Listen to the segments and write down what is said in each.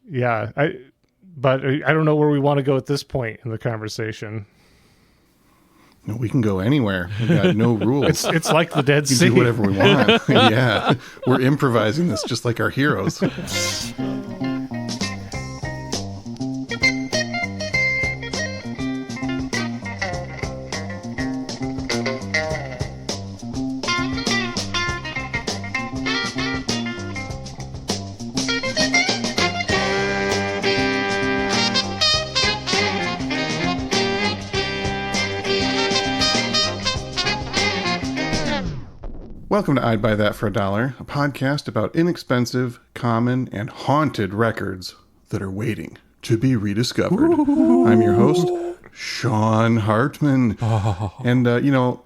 Yeah, but I don't know where we want to go at this point in the conversation. No, we can go anywhere. We've got no rules. It's like the Dead We Sea. can do whatever we want. Yeah, we're improvising this just like our heroes. Welcome to I'd Buy That for $1, a podcast about inexpensive, common, and haunted records that are waiting to be rediscovered. I'm your host, Sean Hartman. And,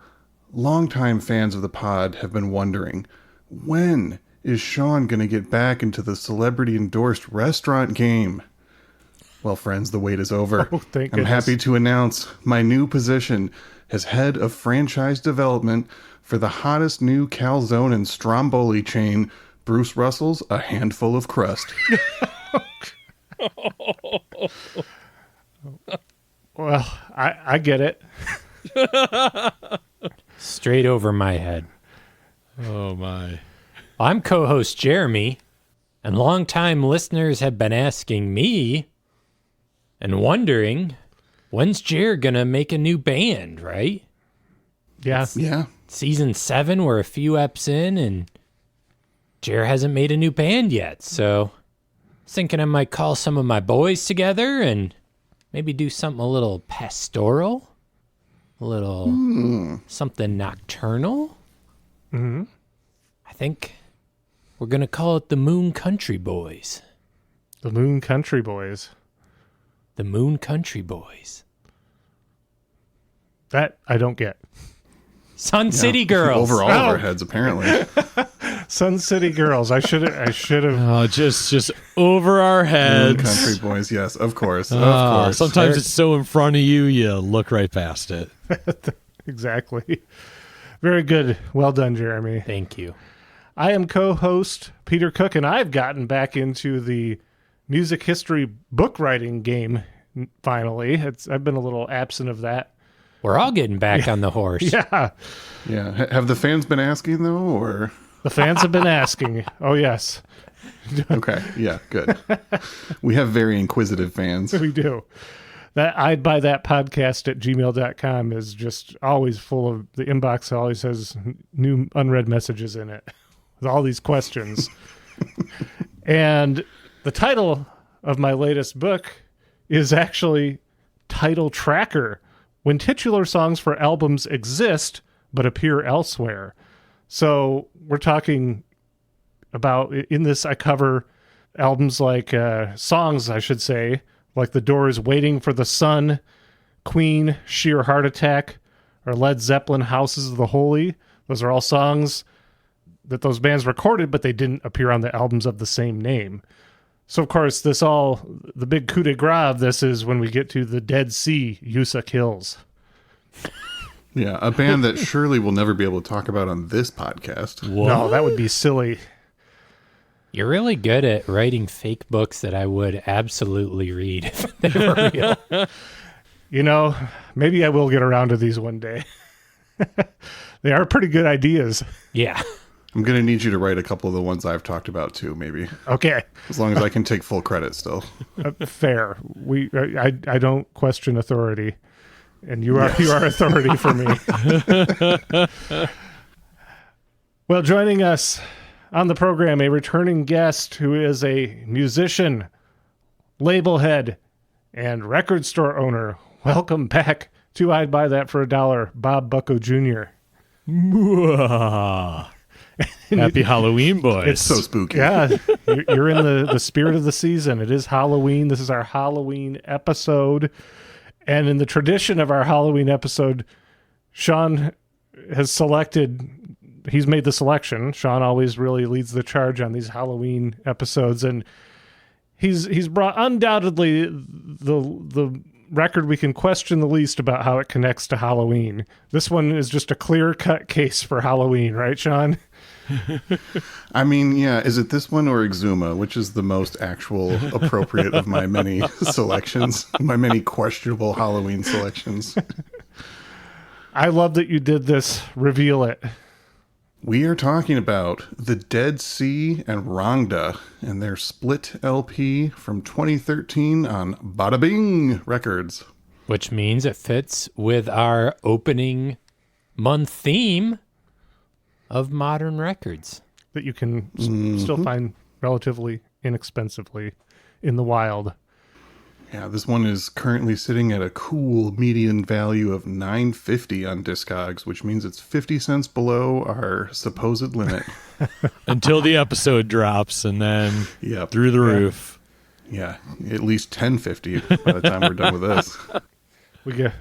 longtime fans of the pod have been wondering, when is Sean going to get back into the celebrity-endorsed restaurant game? Well, friends, the wait is over. Oh, thank I'm goodness. happy to announce my new position as head of franchise development for the hottest new calzone and stromboli chain, Bruce Russell's A Handful of Crust. Well, I get it. Straight over my head. Oh, my. I'm co-host Jeremy, and longtime listeners have been asking me and wondering, when's Jer gonna make a new band, right? Yeah. Yeah. Season 7, we're a few eps in, and Jer hasn't made a new band yet, so I was thinking I might call some of my boys together and maybe do something a little pastoral, a little something nocturnal. Mm-hmm. I think we're going to call it the Moon Country Boys. The Moon Country Boys. The Moon Country Boys. That I don't get. Sun City Girls. Over all of our heads, apparently. Sun City Girls. I should have. Oh, just over our heads. Country boys, yes, of course. Of course. Sometimes it's so in front of you, you look right past it. Exactly. Very good. Well done, Jeremy. Thank you. I am co-host Peter Cook, and I've gotten back into the music history book writing game finally. I've been a little absent of that. We're all getting back on the horse. Yeah. Yeah. Have the fans been asking, though, or? The fans have been asking. Oh, yes. Okay. Yeah, good. We have very inquisitive fans. We do. That I'd Buy That podcast at gmail.com is just always full of, the inbox always has new unread messages in it with all these questions. And the title of my latest book is actually Title Tracker: When Titular Songs for Albums Exist but Appear Elsewhere. So we're talking about, in this I cover albums like, songs I should say, like The Doors' Waiting for the Sun, Queen, Sheer Heart Attack, or Led Zeppelin, Houses of the Holy. Those are all songs that those bands recorded, but they didn't appear on the albums of the same name. So, of course, the big coup de grace of this is when we get to the Dead Sea, Yusa Kills. Yeah, a band that surely we'll never be able to talk about on this podcast. No, that would be silly. You're really good at writing fake books that I would absolutely read if they were real. You know, maybe I will get around to these one day. They are pretty good ideas. Yeah. I'm going to need you to write a couple of the ones I've talked about, too, maybe. Okay. As long as I can take full credit still. Fair. I don't question authority. And you are authority for me. Well, joining us on the program, a returning guest who is a musician, label head, and record store owner. Welcome back to I'd Buy That for $1, Bob Bucko Jr. Happy Halloween, boys. It's so spooky. Yeah, you're in the spirit of the season. It is Halloween. This is our Halloween episode. And in the tradition of our Halloween episode, Sean has he's made the selection. Sean always really leads the charge on these Halloween episodes. And he's brought undoubtedly the record we can question the least about how it connects to Halloween. This one is just a clear-cut case for Halloween, right, Sean? I mean, yeah, is it this one or Exuma? Which is the most actual appropriate of my many selections, my many questionable Halloween selections? I love that you did this. Reveal it. We are talking about The Dead Sea and Rangda and their split LP from 2013 on Bada Bing Records. Which means it fits with our opening month theme of modern records. That you can still find relatively inexpensively in the wild. Yeah, this one is currently sitting at a cool median value of $9.50 on Discogs, which means it's 50 cents below our supposed limit. Until the episode drops, and then through the roof. Yeah, at least $10.50 by the time we're done with this.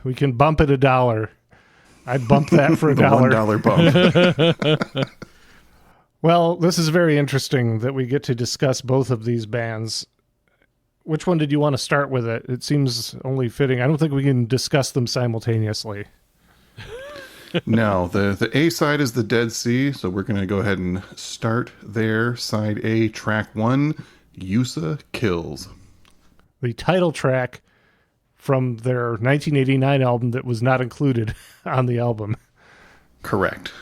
We can bump it $1. I'd bump that for The $1. $1 bump. Well, this is very interesting that we get to discuss both of these bands. Which one did you want to start with? It seems only fitting. I don't think we can discuss them simultaneously. No, the A side is The Dead Sea, so we're going to go ahead and start there. Side A, track 1, Yusa Kills. The title track from their 1989 album that was not included on the album. Correct.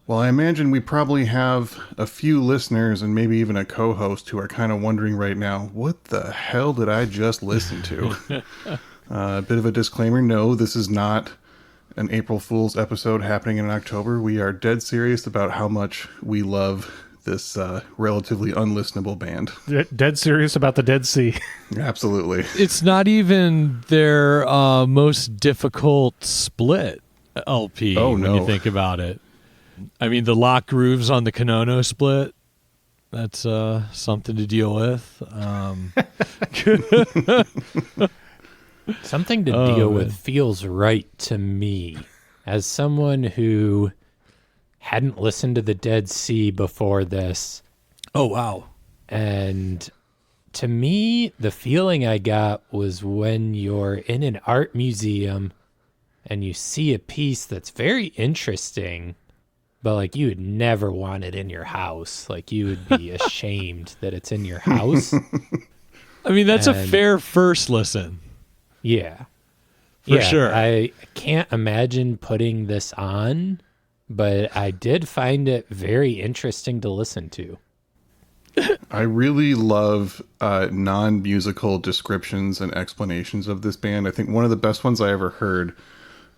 Well, I imagine we probably have a few listeners and maybe even a co-host who are kind of wondering right now, what the hell did I just listen to? A bit of a disclaimer, no, this is not an April Fool's episode happening in October. We are dead serious about how much we love this relatively unlistenable band. Dead serious about the Dead Sea. Absolutely. It's not even their most difficult split LP when you think about it. I mean, the lock grooves on the Kanono split, that's something to deal with. Something to deal with feels right to me. As someone who hadn't listened to the Dead Sea before this. Oh, wow. And to me, the feeling I got was when you're in an art museum and you see a piece that's very interesting, but like you would never want it in your house. Like you would be ashamed that it's in your house. I mean, that's a fair first listen. Yeah. For sure. I can't imagine putting this on, but I did find it very interesting to listen to. I really love non-musical descriptions and explanations of this band. I think one of the best ones I ever heard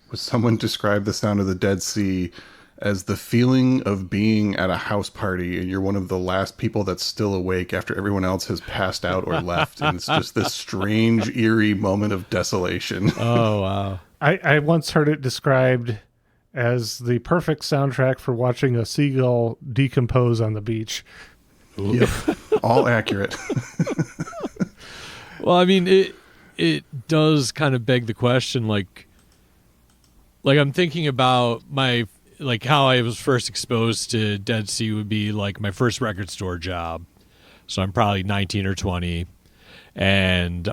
was someone describe the sound of the Dead Sea as the feeling of being at a house party and you're one of the last people that's still awake after everyone else has passed out or left. And it's just this strange, eerie moment of desolation. Oh, wow. I once heard it described as the perfect soundtrack for watching a seagull decompose on the beach. Yep. All accurate. Well, I mean, it does kind of beg the question, like I'm thinking about how I was first exposed to Dead Sea would be like my first record store job. So I'm probably 19 or 20 and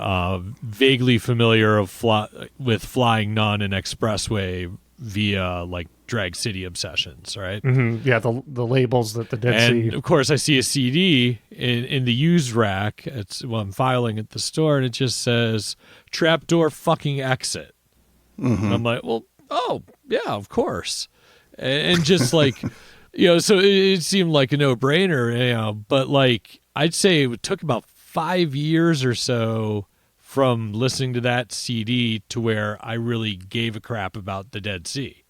vaguely familiar with Flying Nun and Expressway via like Drag City Obsessions, right? Mm-hmm. Yeah, the labels that the Dead Sea. And of course, I see a CD in the used rack. I'm filing at the store, and it just says "Trapdoor fucking exit." Mm-hmm. And I'm like, well, oh yeah, of course, and just like so it seemed like a no-brainer, But like I'd say it took about 5 years or so from listening to that CD to where I really gave a crap about the Dead Sea.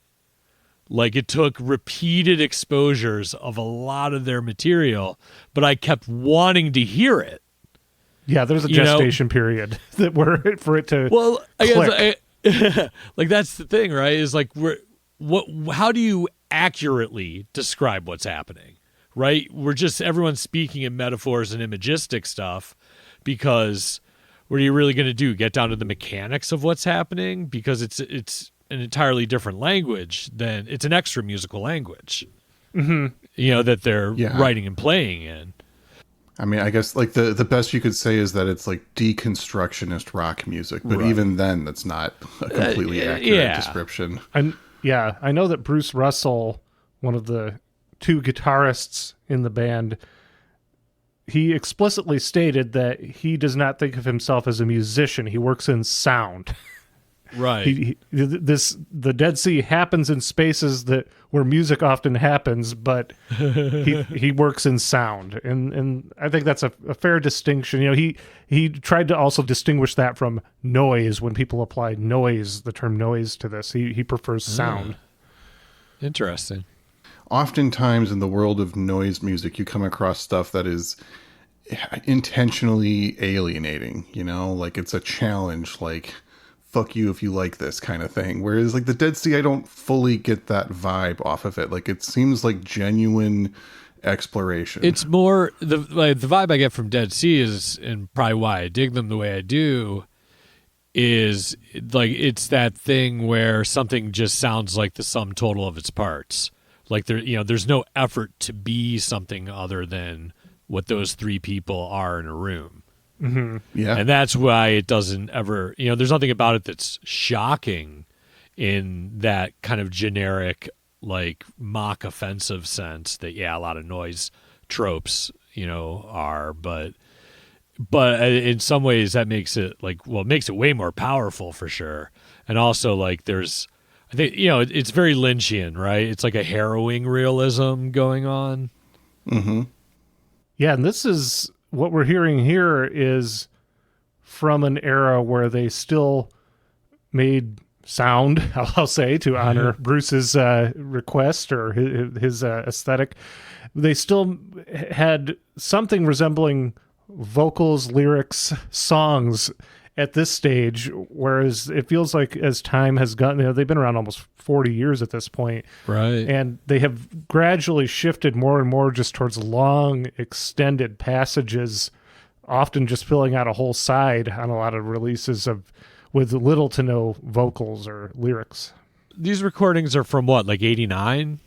Like it took repeated exposures of a lot of their material, but I kept wanting to hear it. Yeah, there's a gestation period for it to. Well, click. I guess like that's the thing, right? Is like how do you accurately describe what's happening? Right? Everyone's speaking in metaphors and imagistic stuff because what are you really going to do? Get down to the mechanics of what's happening? Because it's an entirely different language than it's an extra musical language, that they're writing and playing in. I mean, I guess like the best you could say is that it's like deconstructionist rock music, but even then that's not a completely accurate description. And I know that Bruce Russell, one of the two guitarists in the band, he explicitly stated that he does not think of himself as a musician. He works in sound. Right. The Dead Sea happens in spaces where music often happens, but he works in sound, and I think that's a fair distinction. He tried to also distinguish that from noise. When people apply the term noise to this, he prefers sound. Interesting. Oftentimes in the world of noise music, you come across stuff that is intentionally alienating. Like it's a challenge, like, fuck you if you like this kind of thing. Whereas like the Dead Sea, I don't fully get that vibe off of it. Like it seems like genuine exploration. It's more the vibe I get from Dead Sea is, and probably why I dig them the way I do, is like it's that thing where something just sounds like the sum total of its parts. Like there's no effort to be something other than what those three people are in a room. Mm-hmm. Yeah. And that's why it doesn't ever, there's nothing about it that's shocking in that kind of generic, like mock offensive sense that, a lot of noise tropes, are, but in some ways that makes it it makes it way more powerful for sure. And also like I think, it's very Lynchian, right? It's like a harrowing realism going on. Mm-hmm. Yeah. And this is, what we're hearing here is from an era where they still made sound, I'll say, to honor Bruce's request or his aesthetic. They still had something resembling vocals, lyrics, songs at this stage, whereas it feels like as time has gone, they've been around almost 40 years at this point. Right. And they have gradually shifted more and more just towards long, extended passages, often just filling out a whole side on a lot of releases with little to no vocals or lyrics. These recordings are from what, like 89?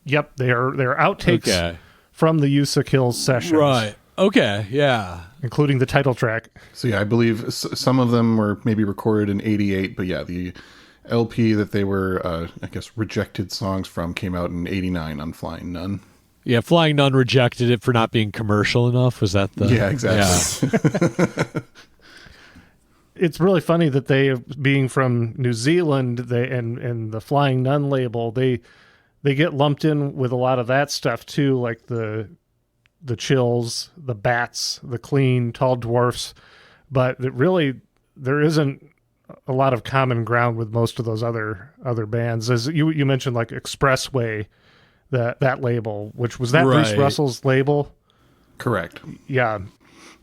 Yep, they're outtakes from the Usa Kills sessions. Right. Okay, yeah. Including the title track. So I believe some of them were maybe recorded in 88, but the LP that they were, rejected songs from came out in 89 on Flying Nun. Yeah, Flying Nun rejected it for not being commercial enough. Was that the... Yeah, exactly. Yeah. It's really funny that they, being from New Zealand, and the Flying Nun label, they get lumped in with a lot of that stuff too, like the the Chills, the Bats, the Clean, Tall Dwarfs, but there isn't a lot of common ground with most of those other bands. As you mentioned, like Expressway, that label, which was that Bruce Russell's label? Correct. Yeah.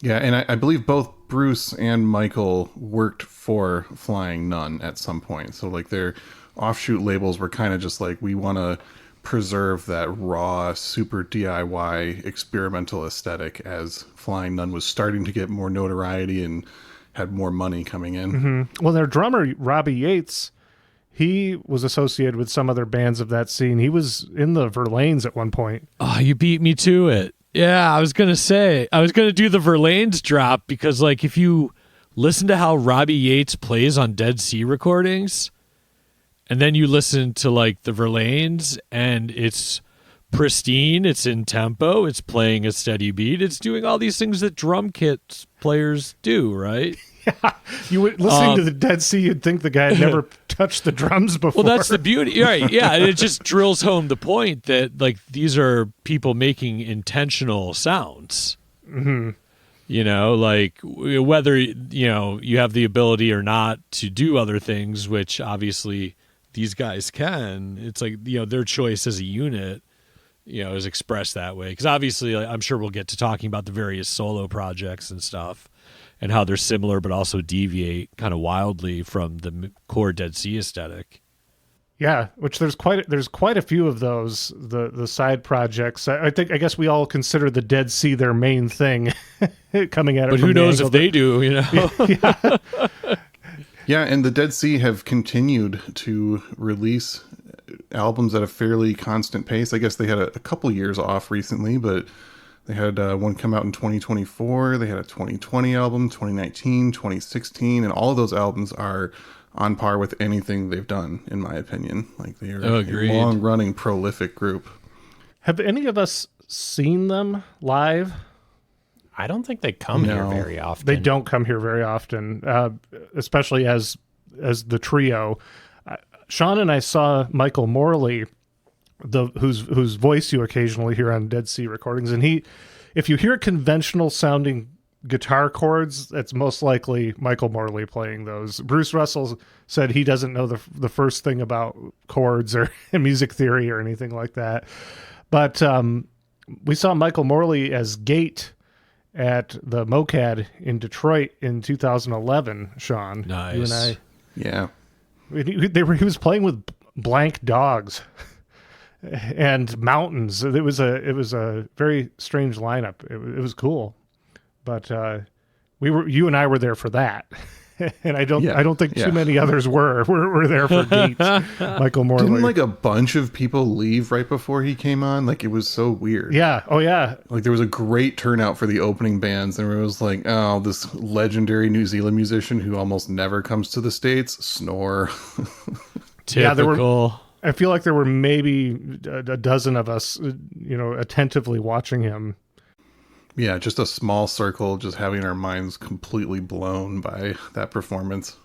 Yeah, and I believe both Bruce and Michael worked for Flying Nun at some point. So like their offshoot labels were kind of just like, we want to preserve that raw, super DIY experimental aesthetic as Flying Nun was starting to get more notoriety and had more money coming in. Mm-hmm. Well, their drummer, Robbie Yates, he was associated with some other bands of that scene. He was in the Verlaines at one point. Oh, you beat me to it. Yeah, I was going to do the Verlaines drop because, like, if you listen to how Robbie Yates plays on Dead Sea recordings, and then you listen to, like, the Verlaines, and it's pristine, it's in tempo, it's playing a steady beat, it's doing all these things that drum kit players do, right? Yeah, you would listening to the Dead Sea, you'd think the guy had never touched the drums before. Well, that's the beauty, right? Yeah, and it just drills home the point that like these are people making intentional sounds. Mm-hmm. You know, like whether you have the ability or not to do other things, which obviously these guys can. It's like their choice as a unit, is expressed that way. Because obviously, I'm sure we'll get to talking about the various solo projects and stuff, and how they're similar but also deviate kind of wildly from the core Dead Sea aesthetic. Yeah, which there's quite a few of those, the side projects. I guess we all consider the Dead Sea their main thing coming at it. But who knows if they do, Yeah. Yeah, and the Dead Sea have continued to release albums at a fairly constant pace. I guess they had a couple years off recently, but they had one come out in 2024. They had a 2020 album, 2019, 2016, and all of those albums are on par with anything they've done, in my opinion. Like they are a long-running, prolific group. Have any of us seen them live? I don't think they come here very often. They don't come here very often, especially as the trio. Sean and I saw Michael Morley, whose voice you occasionally hear on Dead Sea recordings, and if you hear conventional sounding guitar chords, that's most likely Michael Morley playing those. Bruce Russell said he doesn't know the first thing about chords or music theory or anything like that. But we saw Michael Morley as Gate at the MoCAD in Detroit in 2011, Sean. Nice. You and I. Yeah. He was playing with Blank Dogs and Mountains. It was a very strange lineup. It was cool. But you and I were there for that. And I don't think too many others were there for Gate. Michael Morley. Didn't like a bunch of people leave right before he came on? Like it was so weird. Yeah. Oh yeah. Like there was a great turnout for the opening bands, and it was like, oh, this legendary New Zealand musician who almost never comes to the States, snore. Typical. I feel like there were maybe a dozen of us, attentively watching him. Yeah, just a small circle, just having our minds completely blown by that performance.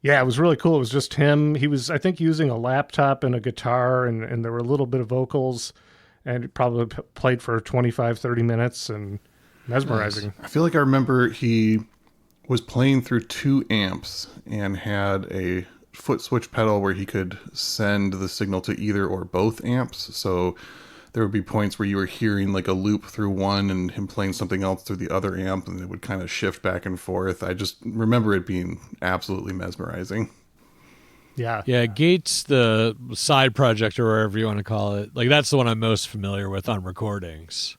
Yeah, it was really cool. It was just him. He was, I think, using a laptop and a guitar, and there were a little bit of vocals, and it probably played for 25, 30 minutes, and mesmerizing. Nice. I feel like I remember he was playing through 2 amps and had a foot switch pedal where he could send the signal to either or both amps. So there would be points where you were hearing like a loop through one and him playing something else through the other amp, and it would kind of shift back and forth. I just remember it being absolutely mesmerizing. Yeah. Yeah, Gates, the side project or whatever you want to call it, like that's the one I'm most familiar with on recordings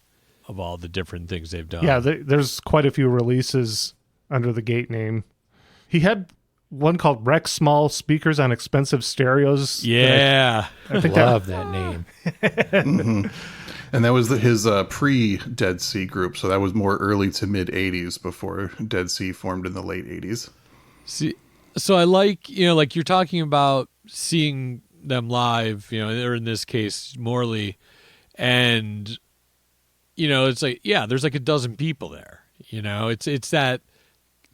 of all the different things they've done. Yeah, there's quite a few releases under the Gate name. He had one called Rex Small Speakers on Expensive Stereos. Yeah. I think love that name. Mm-hmm. And that was his pre-Dead Sea group, so that was more early to mid-'80s before Dead Sea formed in the late 80s. See, so I like, like you're talking about seeing them live, or in this case, Morley, and, it's like, yeah, there's like a dozen people there, it's that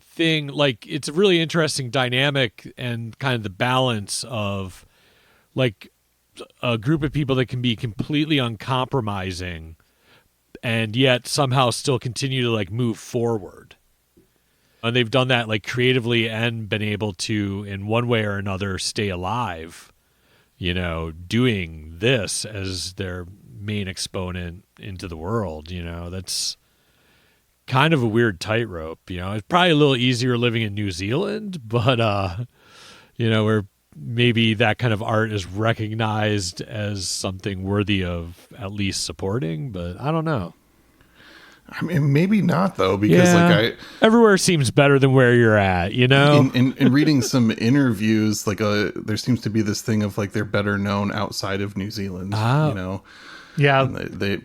thing, like it's a really interesting dynamic and kind of the balance of like a group of people that can be completely uncompromising and yet somehow still continue to like move forward. And they've done that like creatively and been able to, in one way or another, stay alive, doing this as their main exponent into the world. That's kind of a weird tightrope. It's probably a little easier living in New Zealand, but, where maybe that kind of art is recognized as something worthy of at least supporting, but I don't know. I mean, maybe not though, because everywhere seems better than where you're at, In reading some interviews, there seems to be this thing of like they're better known outside of New Zealand, Yeah,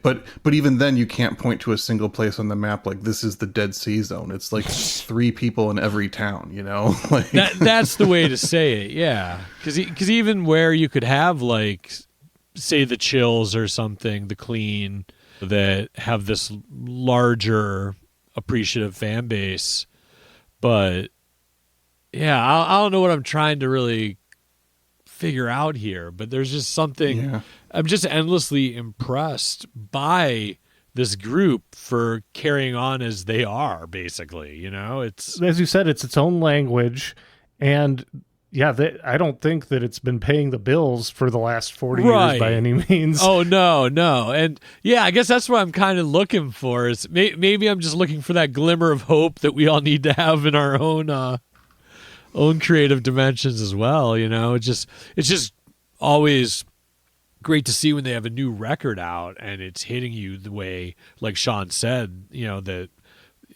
but even then, you can't point to a single place on the map like this is the Dead Sea Zone. It's like 3 people in every town, Like that's the way to say it, yeah. Because even where you could have like, say, the Chills or something, the Clean, that have this larger appreciative fan base, but yeah, I don't know what I'm trying to really figure out here, but there's just something. Yeah. I'm just endlessly impressed by this group for carrying on as they are, basically. It's, as you said, it's its own language, and I don't think that it's been paying the bills for the last 40 years by any means. Oh, no. And yeah, I guess that's what I'm kind of looking for, is maybe I'm just looking for that glimmer of hope that we all need to have in our own creative dimensions as well. It's just always great to see when they have a new record out and it's hitting you the way, like Sean said, that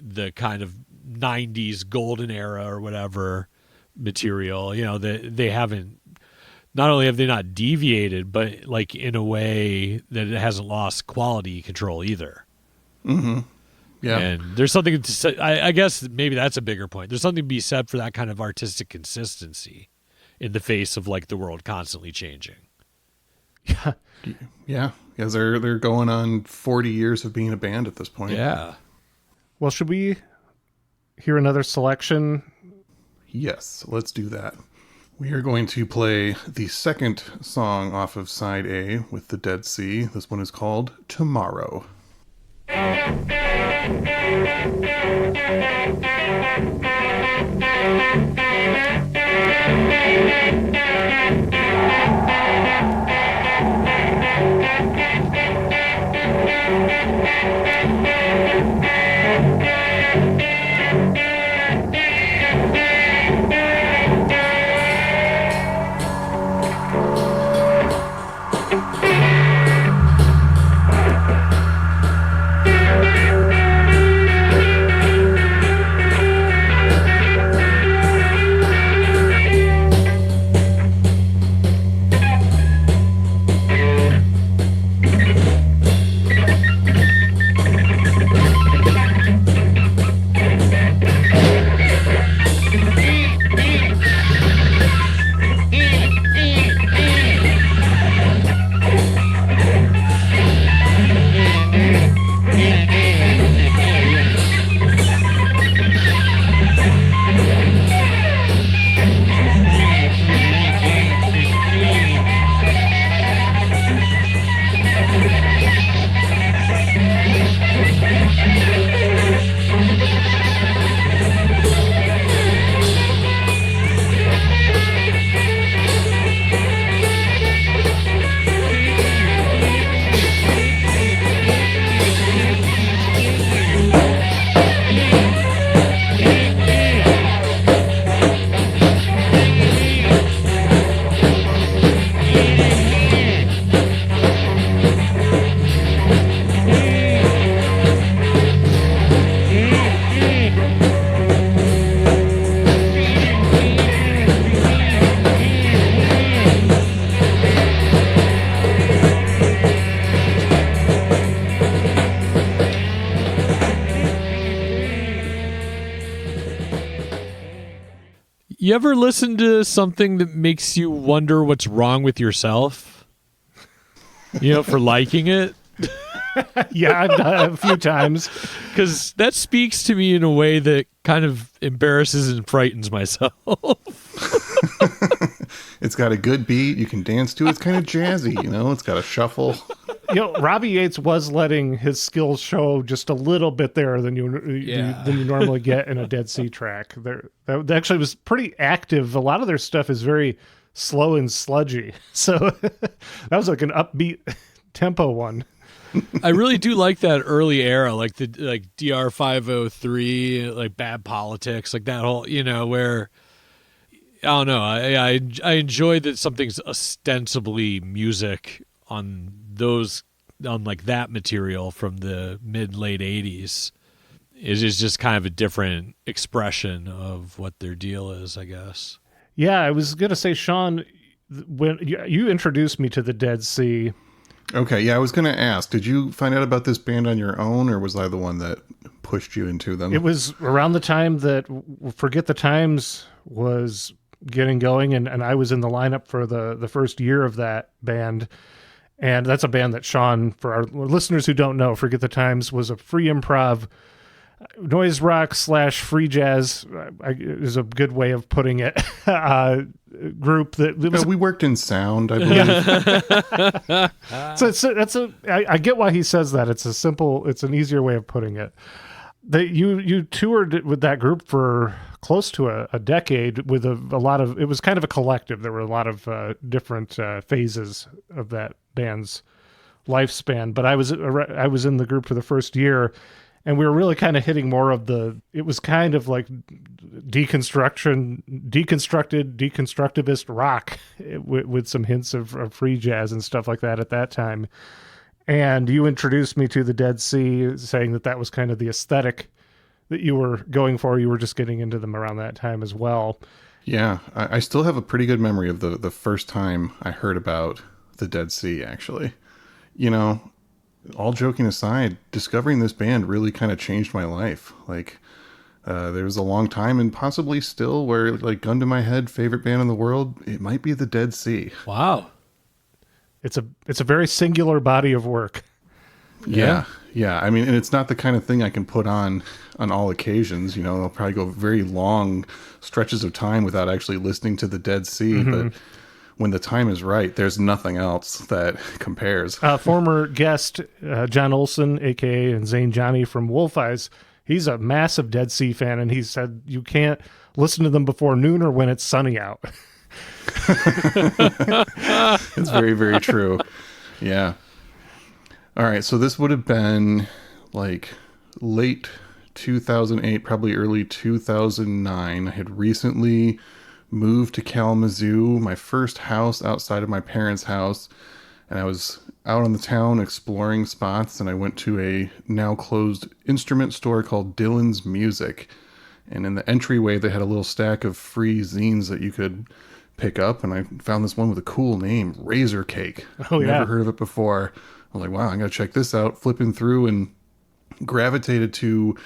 the kind of 90s golden era or whatever material, that they haven't, not only have they not deviated, but like in a way that it hasn't lost quality control either. Mm-hmm. Yeah. And there's something to say, I guess maybe that's a bigger point. There's something to be said for that kind of artistic consistency in the face of like the world constantly changing. Yeah. Because they're going on 40 years of being a band at this point. Yeah. Well, should we hear another selection? Yes, let's do that. We are going to play the second song off of side A with the Dead Sea. This one is called Tomorrow. You ever listen to something that makes you wonder what's wrong with yourself? For liking it? Yeah, I've done it a few times. Because that speaks to me in a way that kind of embarrasses and frightens myself. It's got a good beat. You can dance to it. It's kind of jazzy, It's got a shuffle. Robbie Yates was letting his skills show just a little bit there than you normally get in a Dead Sea track. That actually was pretty active. A lot of their stuff is very slow and sludgy. So that was like an upbeat tempo one. I really do like that early era, like the DR 503, like Bad Politics, like that whole, where I don't know. I enjoyed that something's ostensibly music on like that material from the late 80s. It is just kind of a different expression of what their deal is, I guess. Yeah, I was gonna say, Sean, when you introduced me to the Dead Sea. Okay, yeah, I was going to ask, did you find out about this band on your own, or was I the one that pushed you into them? It was around the time that Forget the Times was getting going, and I was in the lineup for the first year of that band. And that's a band that Sean, for our listeners who don't know, Forget the Times was a free improv, noise rock / free jazz is a good way of putting it. Group that we worked in sound, I believe. So I get why he says that. It's an easier way of putting it. That you toured with that group for close to a decade with a lot of, it was kind of a collective. There were a lot of different phases of that band's lifespan. But I was in the group for the first year, and we were really kind of hitting more of it was kind of like deconstructivist rock with some hints of free jazz and stuff like that at that time. And you introduced me to the Dead Sea, saying that was kind of the aesthetic that you were going for. You were just getting into them around that time as well. Yeah, I still have a pretty good memory of the first time I heard about the Dead Sea, actually. All joking aside, discovering this band really kind of changed my life. Like, there was a long time, and possibly still, where, like, gun to my head, favorite band in the world, it might be the Dead Sea. Wow. It's a very singular body of work. Yeah. I mean, and it's not the kind of thing I can put on all occasions. I'll probably go very long stretches of time without actually listening to the Dead Sea, Mm-hmm. but when the time is right, there's nothing else that compares. Former guest John Olson, aka and Zane Johnny from Wolf Eyes, he's a massive Dead Sea fan, and he said you can't listen to them before noon or when it's sunny out. It's very, very true. Yeah. All right, so this would have been like late 2008, probably early 2009. I had recently moved to Kalamazoo, my first house outside of my parents' house, and I was out on the town exploring spots, and I went to a now closed instrument store called Dylan's Music. And in the entryway, they had a little stack of free zines that you could pick up, and I found this one with a cool name, Razor Cake. Oh, yeah. Never heard of it before. I was like, wow, I'm going to check this out. Flipping through and gravitated to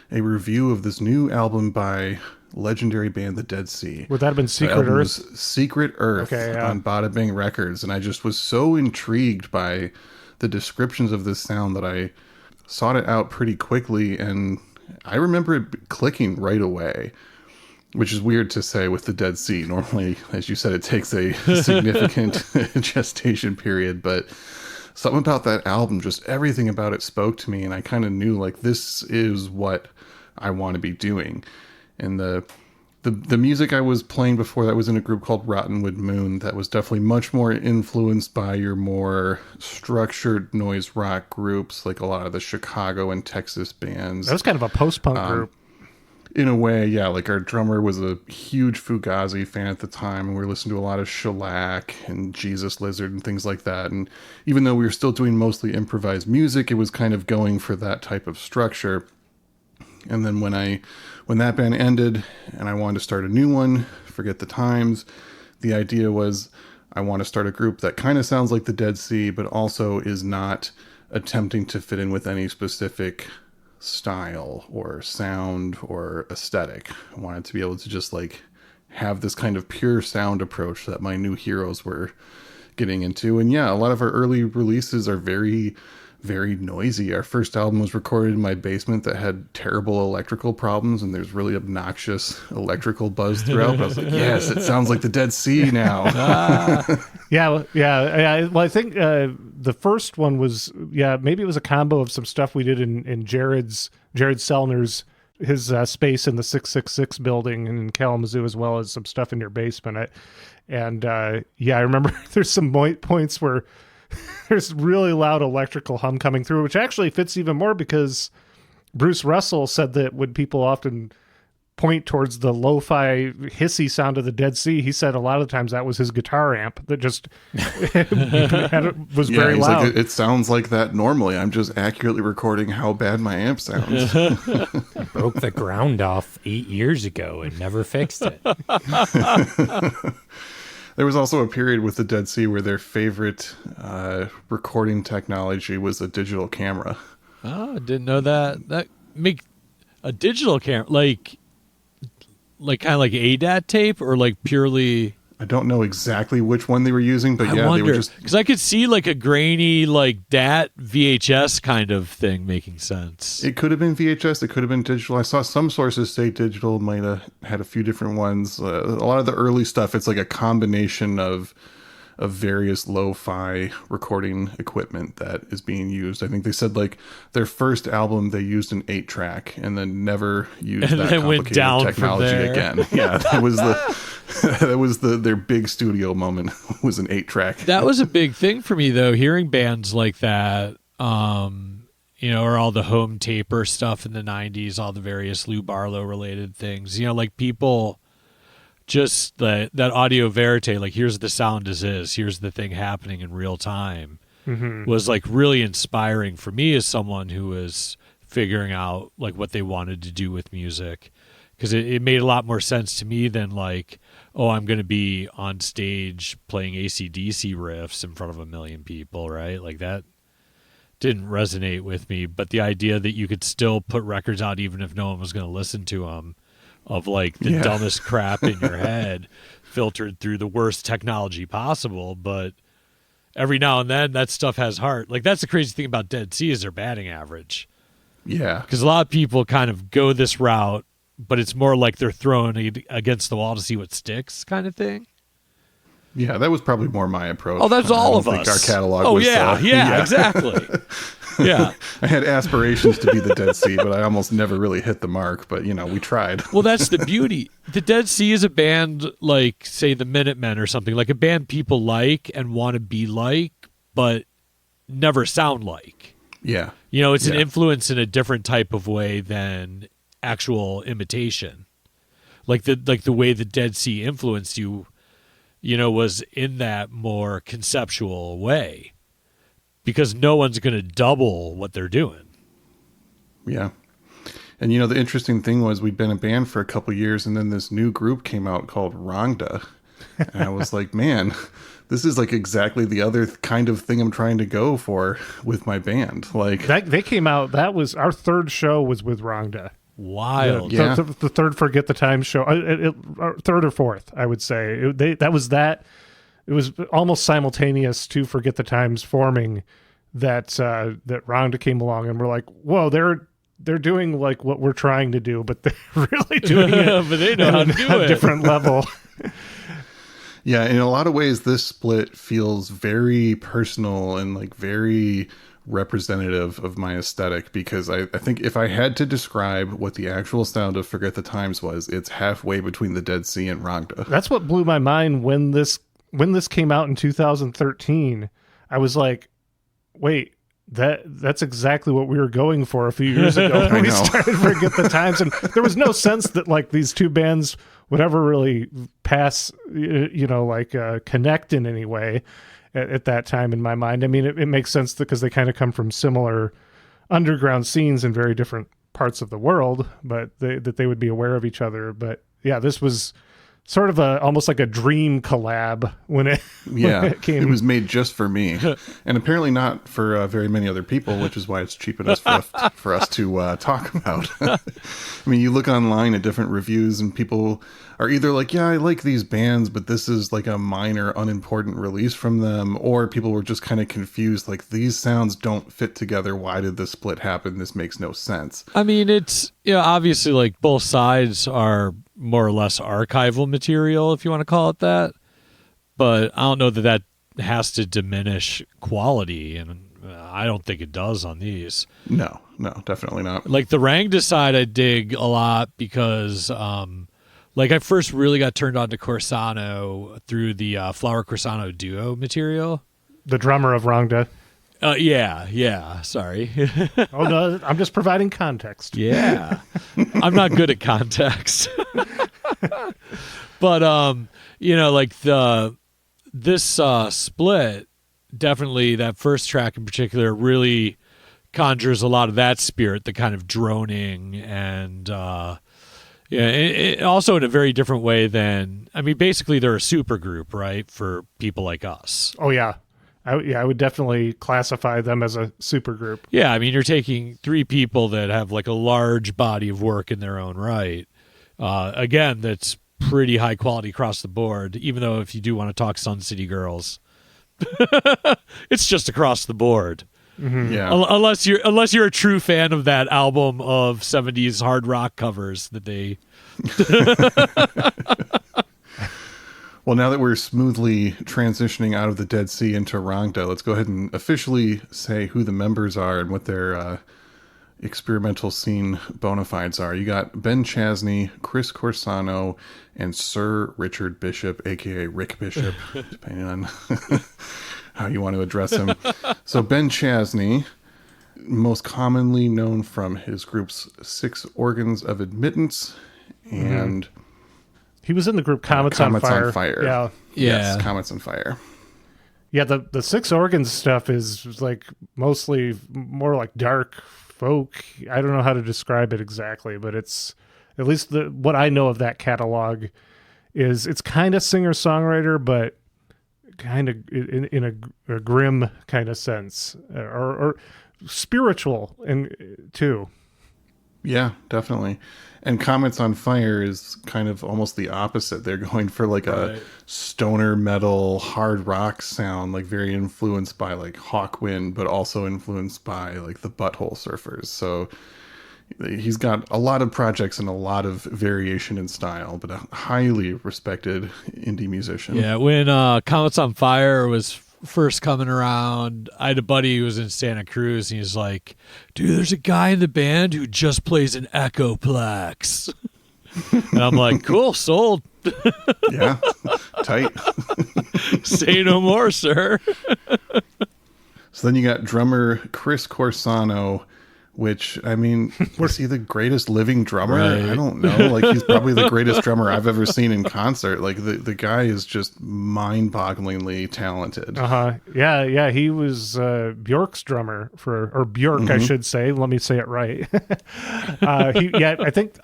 a review of this new album by legendary band The Dead Sea. Would that have been Secret Earth? Secret Earth, okay, yeah. On Bada Bing Records. And I just was so intrigued by the descriptions of this sound that I sought it out pretty quickly. And I remember it clicking right away, which is weird to say with The Dead Sea. Normally, as you said, it takes a significant gestation period, but something about that album, just everything about it spoke to me, and I kind of knew, like, this is what I want to be doing. And the music I was playing before that was in a group called Rottenwood Moon that was definitely much more influenced by your more structured noise rock groups, like a lot of the Chicago and Texas bands. That was kind of a post-punk group. In a way, yeah. Like, our drummer was a huge Fugazi fan at the time, and we were listening to a lot of Shellac and Jesus Lizard and things like that. And even though we were still doing mostly improvised music, it was kind of going for that type of structure. And then when that band ended and I wanted to start a new one, Forget the Times, the idea was I want to start a group that kind of sounds like the Dead Sea, but also is not attempting to fit in with any specific style or sound or aesthetic. I wanted to be able to just like have this kind of pure sound approach that my new heroes were getting into. And yeah, a lot of our early releases are very, very noisy. Our first album was recorded in my basement that had terrible electrical problems, and there's really obnoxious electrical buzz throughout. But I was like, yes, it sounds like the Dead Sea now. Yeah. Well, I think the the first one was, maybe it was a combo of some stuff we did in Jared Sellner's, his space in the 666 building in Kalamazoo, as well as some stuff in your basement. I remember there's some points where there's really loud electrical hum coming through, which actually fits even more because Bruce Russell said that when people often point towards the lo-fi hissy sound of the Dead Sea, he said a lot of times that was his guitar amp that just was very loud. Like, it sounds like that normally. I'm just accurately recording how bad my amp sounds. Broke the ground off 8 years ago and never fixed it. There was also a period with the Dead Sea where their favorite recording technology was a digital camera. Oh, I didn't know that. That make a digital camera like kind of like ADAT tape, or like purely. I don't know exactly which one they were using, but I wonder, they were just, because I could see like a grainy like DAT VHS kind of thing making sense. it could have been VHS, it could have been digital. I saw some sources say digital, might have had a few different ones. A lot of the early stuff, it's like a combination of various lo-fi recording equipment that is being used. I think they said like their first album they used an 8-track and then never used And that then went complicated down technology from there. again. Yeah, that was their big studio moment, was an 8-track. That was a big thing for me though, hearing bands like that, or all the home taper stuff in the 90s, all the various Lou Barlow related things, like people just that audio verite, like here's the sound as is, here's the thing happening in real time, was like really inspiring for me as someone who was figuring out like what they wanted to do with music, because it made a lot more sense to me than like, oh, I'm going to be on stage playing AC/DC riffs in front of 1 million people, right? Like that didn't resonate with me, but the idea that you could still put records out even if no one was going to listen to them, of like the dumbest crap in your head filtered through the worst technology possible, but every now and then that stuff has heart. Like that's the crazy thing about Dead Sea is their batting average. Yeah. Because a lot of people kind of go this route, but it's more like they're throwing it against the wall to see what sticks kind of thing. Yeah, that was probably more my approach. Oh, that's all of us. I think our catalog was... yeah, exactly. Yeah. I had aspirations to be the Dead Sea, but I almost never really hit the mark. But, we tried. Well, that's the beauty. The Dead Sea is a band like, say, the Minutemen or something, like a band people like and want to be like, but never sound like. Yeah. It's an influence in a different type of way than actual imitation. Like the way the Dead Sea influenced you, was in that more conceptual way. Because no one's going to double what they're doing. Yeah. And, the interesting thing was we'd been a band for a couple years, and then this new group came out called Rangda. And I was like, man, this is like exactly the other kind of thing I'm trying to go for with my band. Like they came out, that was our third show was with Rangda. Wild. Yeah. The third Forget the Time show, third or fourth, I would say. It was almost simultaneous to Forget the Times forming that Rangda came along, and we're like, whoa, they're doing like what we're trying to do, but they're really doing it but they know how to do a it. different level. Yeah, in a lot of ways, this split feels very personal and like very representative of my aesthetic, because I think if I had to describe what the actual sound of Forget the Times was, it's halfway between the Dead Sea and Rangda. That's what blew my mind when this came out in 2013. I was like, wait, that's exactly what we were going for a few years ago when we started Forget the Times. And there was no sense that like these two bands would ever really pass, connect in any way at that time in my mind. I mean, it makes sense because they kind of come from similar underground scenes in very different parts of the world, but that they would be aware of each other. But yeah, this was sort of almost like a dream collab when it came. It was made just for me, and apparently not for very many other people, which is why it's cheap enough for us to talk about. I mean, you look online at different reviews, and people are either like, "Yeah, I like these bands, but this is like a minor, unimportant release from them," or people were just kind of confused, like, "These sounds don't fit together. Why did this split happen? This makes no sense." I mean, it's obviously like both sides are more or less archival material, if you want to call it that. But I don't know that has to diminish quality, and I don't think it does on these. No, definitely not. Like the Rangda side I dig a lot because like I first really got turned on to Corsano through the Flower Corsano duo material. The drummer of Rangda. Yeah, sorry. Oh, no, I'm just providing context. Yeah. I'm not good at context. But like this split, definitely that first track in particular really conjures a lot of that spirit, the kind of droning and it also in a very different way than, I mean, basically they're a super group, right, for people like us. Oh, yeah. I would definitely classify them as a super group. Yeah, I mean, you're taking three people that have like a large body of work in their own right. Again, that's pretty high quality across the board, even though if you do want to talk Sun City Girls, it's just across the board. Mm-hmm. Yeah. Unless you're a true fan of that album of 70s hard rock covers that they Well, now that we're smoothly transitioning out of the Dead Sea into Rangda, let's go ahead and officially say who the members are and what their experimental scene bona fides are. You got Ben Chasney, Chris Corsano, and Sir Richard Bishop, a.k.a. Rick Bishop, depending on how you want to address him. So Ben Chasney, most commonly known from his group's Six Organs of Admittance, and... He was in the group Comets on Fire. Yeah. Yes, Comets on Fire. Yeah, the Six Organs stuff is like mostly more like dark folk. I don't know how to describe it exactly, but it's at least what I know of that catalog is it's kind of singer-songwriter, but kind of in a grim kind of sense, or spiritual too. Yeah, definitely. And Comets on Fire is kind of almost the opposite. They're going for like a stoner metal hard rock sound, like very influenced by like Hawkwind, but also influenced by like the Butthole Surfers. So he's got a lot of projects and a lot of variation in style, but a highly respected indie musician. Yeah, when Comets on Fire was first coming around, I had a buddy who was in Santa Cruz, and he's like, dude, there's a guy in the band who just plays an Echoplex. And I'm like, cool, sold. Yeah, tight. Say no more, sir. So then you got drummer Chris Corsano, which, I mean, was he the greatest living drummer? Right. I don't know. Like, he's probably the greatest drummer I've ever seen in concert. Like, the guy is just mind-bogglingly talented. Yeah. He was Bjork's drummer or Bjork, I should say. Let me say it right. I think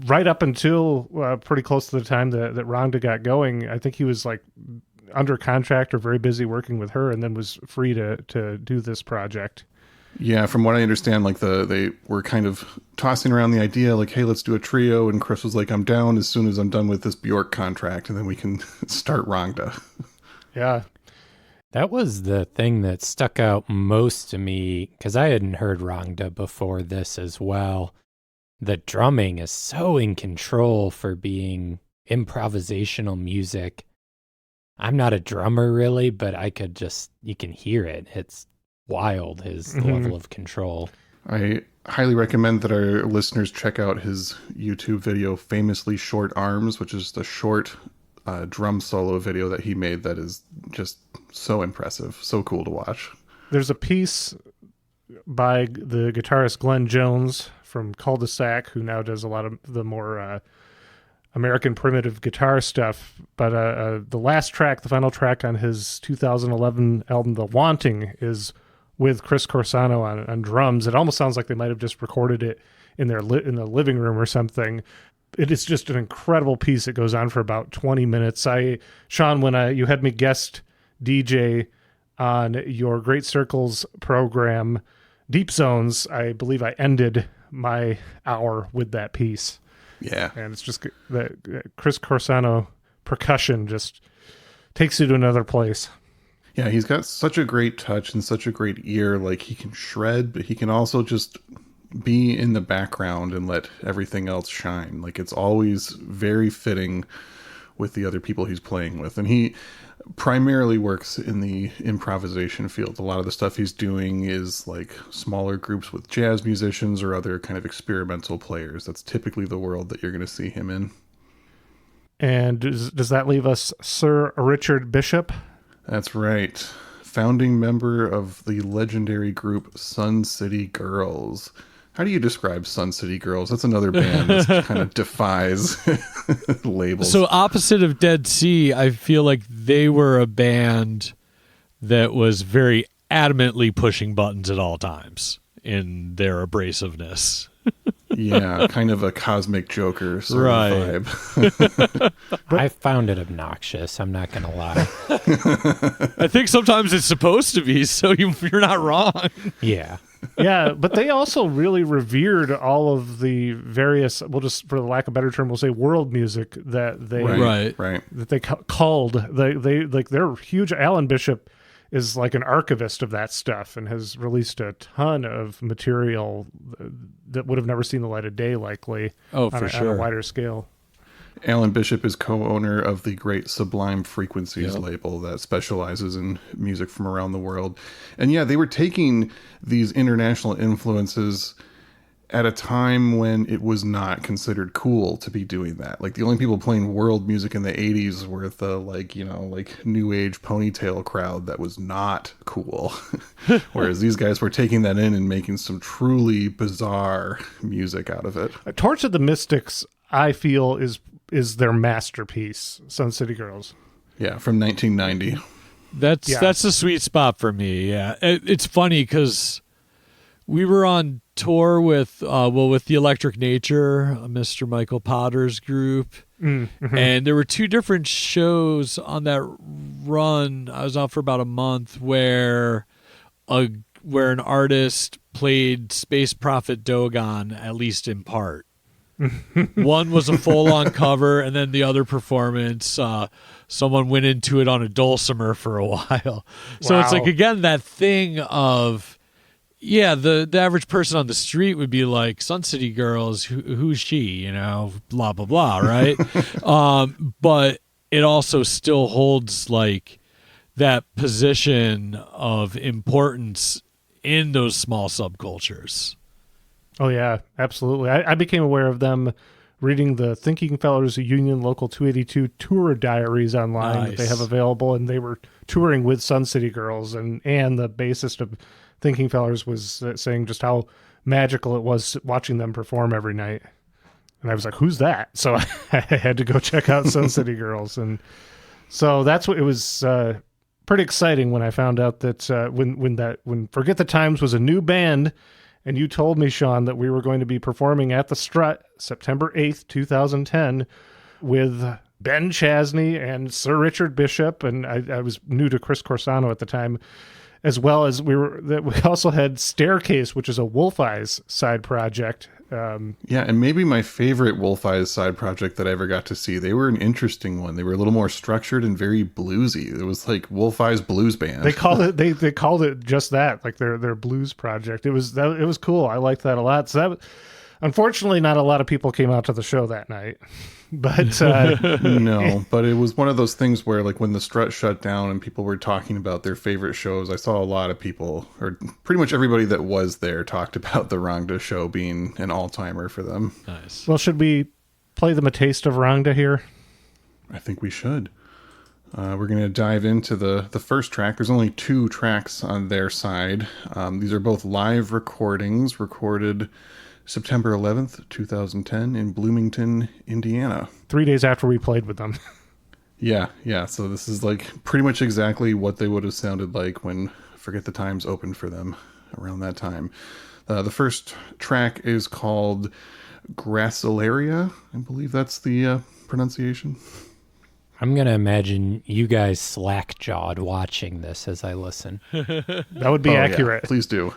right up until pretty close to the time that Rangda got going, I think he was like under contract or very busy working with her, and then was free to do this project. Yeah, from what I understand, like they were kind of tossing around the idea, like, hey, let's do a trio, and Chris was like, I'm down as soon as I'm done with this Bjork contract, and then we can start Rangda. Yeah. That was the thing that stuck out most to me, because I hadn't heard Rangda before this as well. The drumming is so in control for being improvisational music. I'm not a drummer really, but you can hear it. It's wild, his level of control. I highly recommend that our listeners check out his YouTube video, Famously Short Arms, which is the short drum solo video that he made that is just so impressive, so cool to watch. There's a piece by the guitarist Glenn Jones from Cul-de-sac, who now does a lot of the more American primitive guitar stuff, but the last track, the final track on his 2011 album The Wanting, is with Chris Corsano on drums. It almost sounds like they might have just recorded it in their in the living room or something. It is just an incredible piece. It goes on for about 20 minutes. Sean, when you had me guest DJ on your Great Circles program, Deep Zones, I believe I ended my hour with that piece. Yeah. And it's just the Chris Corsano percussion just takes you to another place. Yeah, he's got such a great touch and such a great ear. Like, he can shred, but he can also just be in the background and let everything else shine. Like, it's always very fitting with the other people he's playing with. And primarily works in the improvisation field. A lot of the stuff he's doing is like smaller groups with jazz musicians or other kind of experimental players. That's typically the world that you're going to see him in. And does that leave us Sir Richard Bishop? That's right. Founding member of the legendary group Sun City Girls. How do you describe Sun City Girls? That's another band that kind of defies labels. So opposite of Dead Sea, I feel like they were a band that was very adamantly pushing buttons at all times in their abrasiveness. Yeah, kind of a cosmic Joker sort of vibe. I found it obnoxious. I'm not going to lie. I think sometimes it's supposed to be, so you're not wrong. Yeah. Yeah, but they also really revered all of the various, we'll just, for the lack of a better term, we'll say world music that they Right. that they called. They like, they're huge. Alan Bishop is like an archivist of that stuff and has released a ton of material that would have never seen the light of day, likely. Oh, for sure. On a wider scale. Alan Bishop is co-owner of the great Sublime Frequencies label that specializes in music from around the world. And yeah, they were taking these international influences at a time when it was not considered cool to be doing that. Like the only people playing world music in the 80s were the like new age ponytail crowd that was not cool. Whereas these guys were taking that in and making some truly bizarre music out of it. Torch of the Mystics, I feel, is their masterpiece, Sun City Girls. Yeah, from 1990. That's a sweet spot for me. Yeah, it's funny because we were on tour with the Electric Nature, Mr. Michael Potter's group, and there were two different shows on that run. I was out for about a month where an artist played Space Prophet Dogon, at least in part. One was a full-on cover, and then the other performance, someone went into it on a dulcimer for a while. So it's like, again, that thing of, yeah, the average person on the street would be like, Sun City Girls, who's she? Blah, blah, blah, right? But it also still holds like that position of importance in those small subcultures. Oh, yeah, absolutely. I became aware of them reading the Thinking Fellows Union Local 282 tour diaries online that they have available, and they were touring with Sun City Girls, and the bassist of Thinking Fellows was saying just how magical it was watching them perform every night. And I was like, who's that? So I had to go check out Sun City Girls. And so that's what it was pretty exciting when I found out that when Forget the Times was a new band. And you told me, Sean, that we were going to be performing at the Strut September 8th, 2010 with Ben Chasney and Sir Richard Bishop. And I was new to Chris Corsano at the time, as well as we also had Staircase, which is a Wolf Eyes side project. Yeah, and maybe my favorite Wolf Eyes side project that I ever got to see. They were an interesting one. They were a little more structured and very bluesy. It was like Wolf Eyes Blues Band. They called it they called it just that, like their blues project. It was cool. I liked that a lot. So that, unfortunately, not a lot of people came out to the show that night. But no, but it was one of those things where, like, when the Strut shut down and people were talking about their favorite shows, I saw a lot of people, or pretty much everybody that was there, talked about the Rangda show being an all-timer for them. Nice. Well, should we play them a taste of Rangda here? I think we should. We're going to dive into the first track. There's only 2 tracks on their side. These are both live recordings recorded September 11th, 2010 in Bloomington, Indiana. 3 days after we played with them. Yeah. So this is like pretty much exactly what they would have sounded like when Forget the Times opened for them around that time. The first track is called Gracilaria. I believe that's the pronunciation. I'm going to imagine you guys slack-jawed watching this as I listen. That would be accurate. Yeah, please do.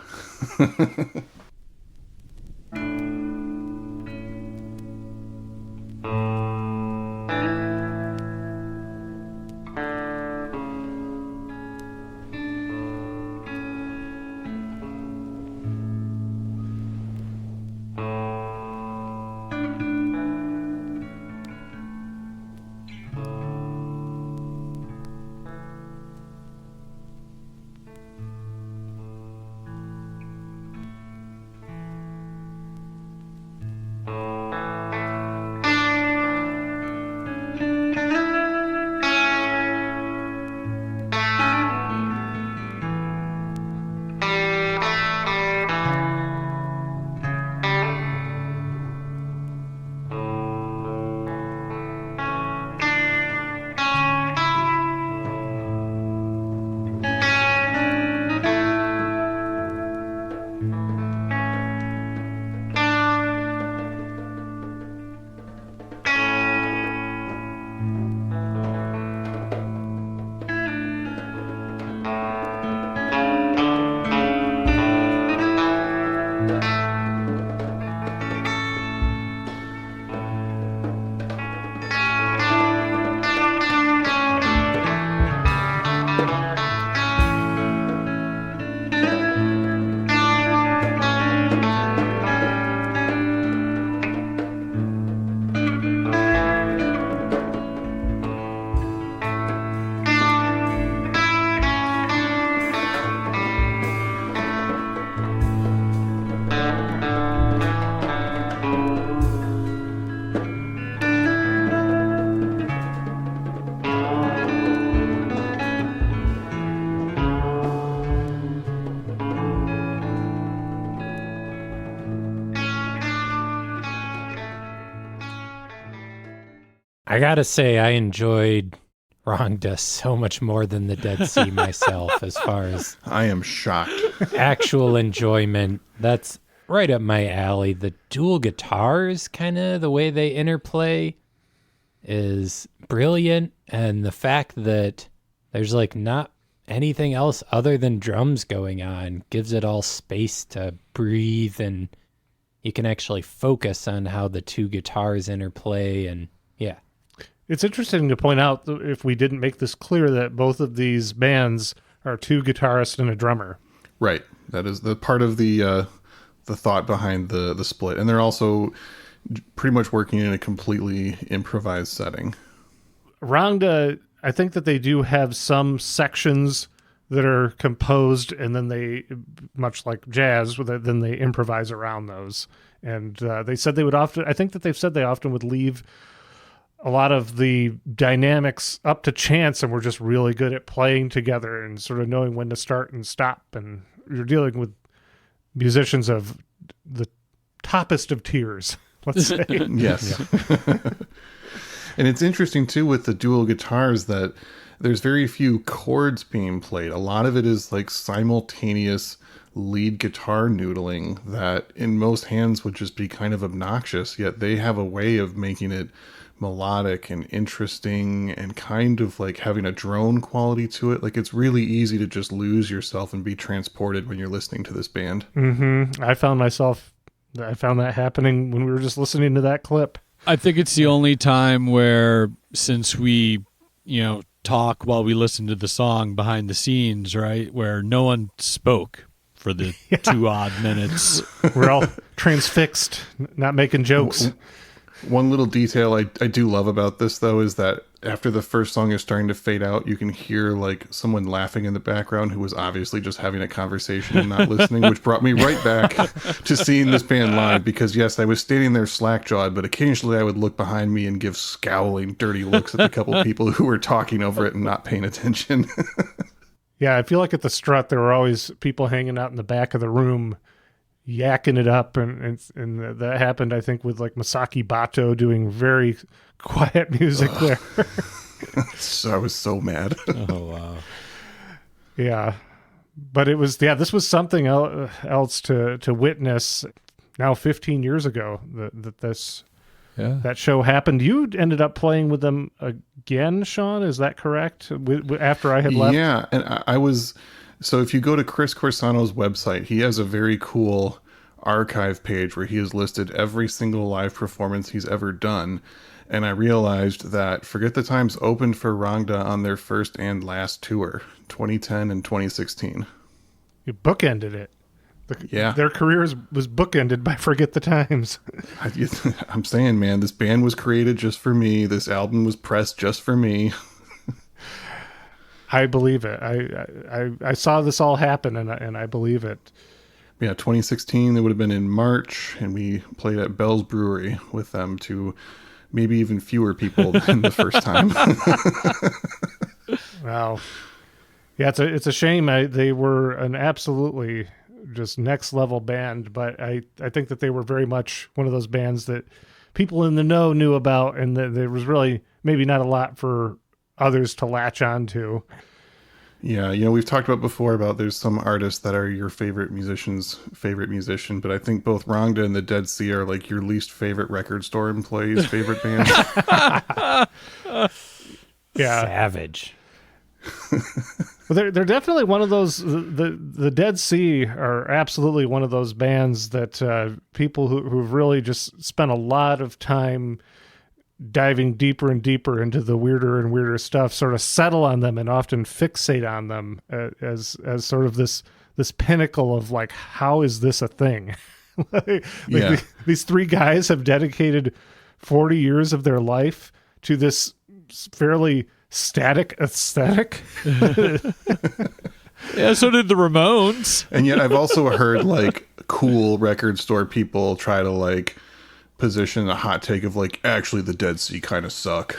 I gotta say, I enjoyed Rangda so much more than the Dead Sea myself, as far as I am shocked. actual enjoyment. That's right up my alley. The dual guitars, kind of the way they interplay, is brilliant, and the fact that there's like not anything else other than drums going on gives it all space to breathe, and you can actually focus on how the two guitars interplay. And yeah, It's interesting to point out, if we didn't make this clear, that both of these bands are two guitarists and a drummer. Right. That is the part of the thought behind the split. And they're also pretty much working in a completely improvised setting. Rangda, I think that they do have some sections that are composed, and then they, much like jazz, then they improvise around those. And they said they would often, I think that they've said they often would leave a lot of the dynamics up to chance, and we're just really good at playing together and sort of knowing when to start and stop. And you're dealing with musicians of the toppest of tiers, let's say. Yes. And it's interesting, too, with the dual guitars that there's very few chords being played. A lot of it is like simultaneous lead guitar noodling that in most hands would just be kind of obnoxious, yet they have a way of making it melodic and interesting and kind of like having a drone quality to it. Like, it's really easy to just lose yourself and be transported when you're listening to this band. Mm-hmm. I found that happening when we were just listening to that clip. I think it's the only time where, since we, talk while we listen to the song behind the scenes, right, where no one spoke for the 2 odd minutes. We're all transfixed, not making jokes. One little detail I do love about this, though, is that after the first song is starting to fade out, you can hear like someone laughing in the background who was obviously just having a conversation and not listening, which brought me right back to seeing this band live. Because yes, I was standing there slack-jawed, but occasionally I would look behind me and give scowling, dirty looks at the couple people who were talking over it and not paying attention. Yeah, I feel like at the Strut there were always people hanging out in the back of the room yakking it up, and that happened, I think, with like Masaki Bato doing very quiet music there. So I was so mad. Oh, wow. Yeah, but it was, this was something else to witness now 15 years ago that show happened. You ended up playing with them again, Sean, is that correct? After I had left? Yeah, and I was... So if you go to Chris Corsano's website, he has a very cool archive page where he has listed every single live performance he's ever done. And I realized that Forget the Times opened for Rangda on their first and last tour, 2010 and 2016. You bookended it. Yeah. Their career was bookended by Forget the Times. I'm saying, man, this band was created just for me. This album was pressed just for me. I believe it. I saw this all happen, and I believe it. Yeah, 2016, it would have been in March, and we played at Bell's Brewery with them to maybe even fewer people than the first time. Wow. Yeah, it's a shame. They were an absolutely just next level band, but I think that they were very much one of those bands that people in the know knew about, and that there was really maybe not a lot for others to latch on to. Yeah, we've talked about before about there's some artists that are your favorite musician's favorite musician, but I think both Rangda and the Dead Sea are like your least favorite record store employee's favorite band. Yeah, savage. Well, they're definitely one of those. The Dead Sea are absolutely one of those bands that people who've really just spent a lot of time diving deeper and deeper into the weirder and weirder stuff sort of settle on them and often fixate on them as sort of this pinnacle of like, how is this a thing? These 3 guys have dedicated 40 years of their life to this fairly static aesthetic. Yeah, so did the Ramones. And yet I've also heard like cool record store people try to like position a hot take of like, actually the Dead Sea kind of suck.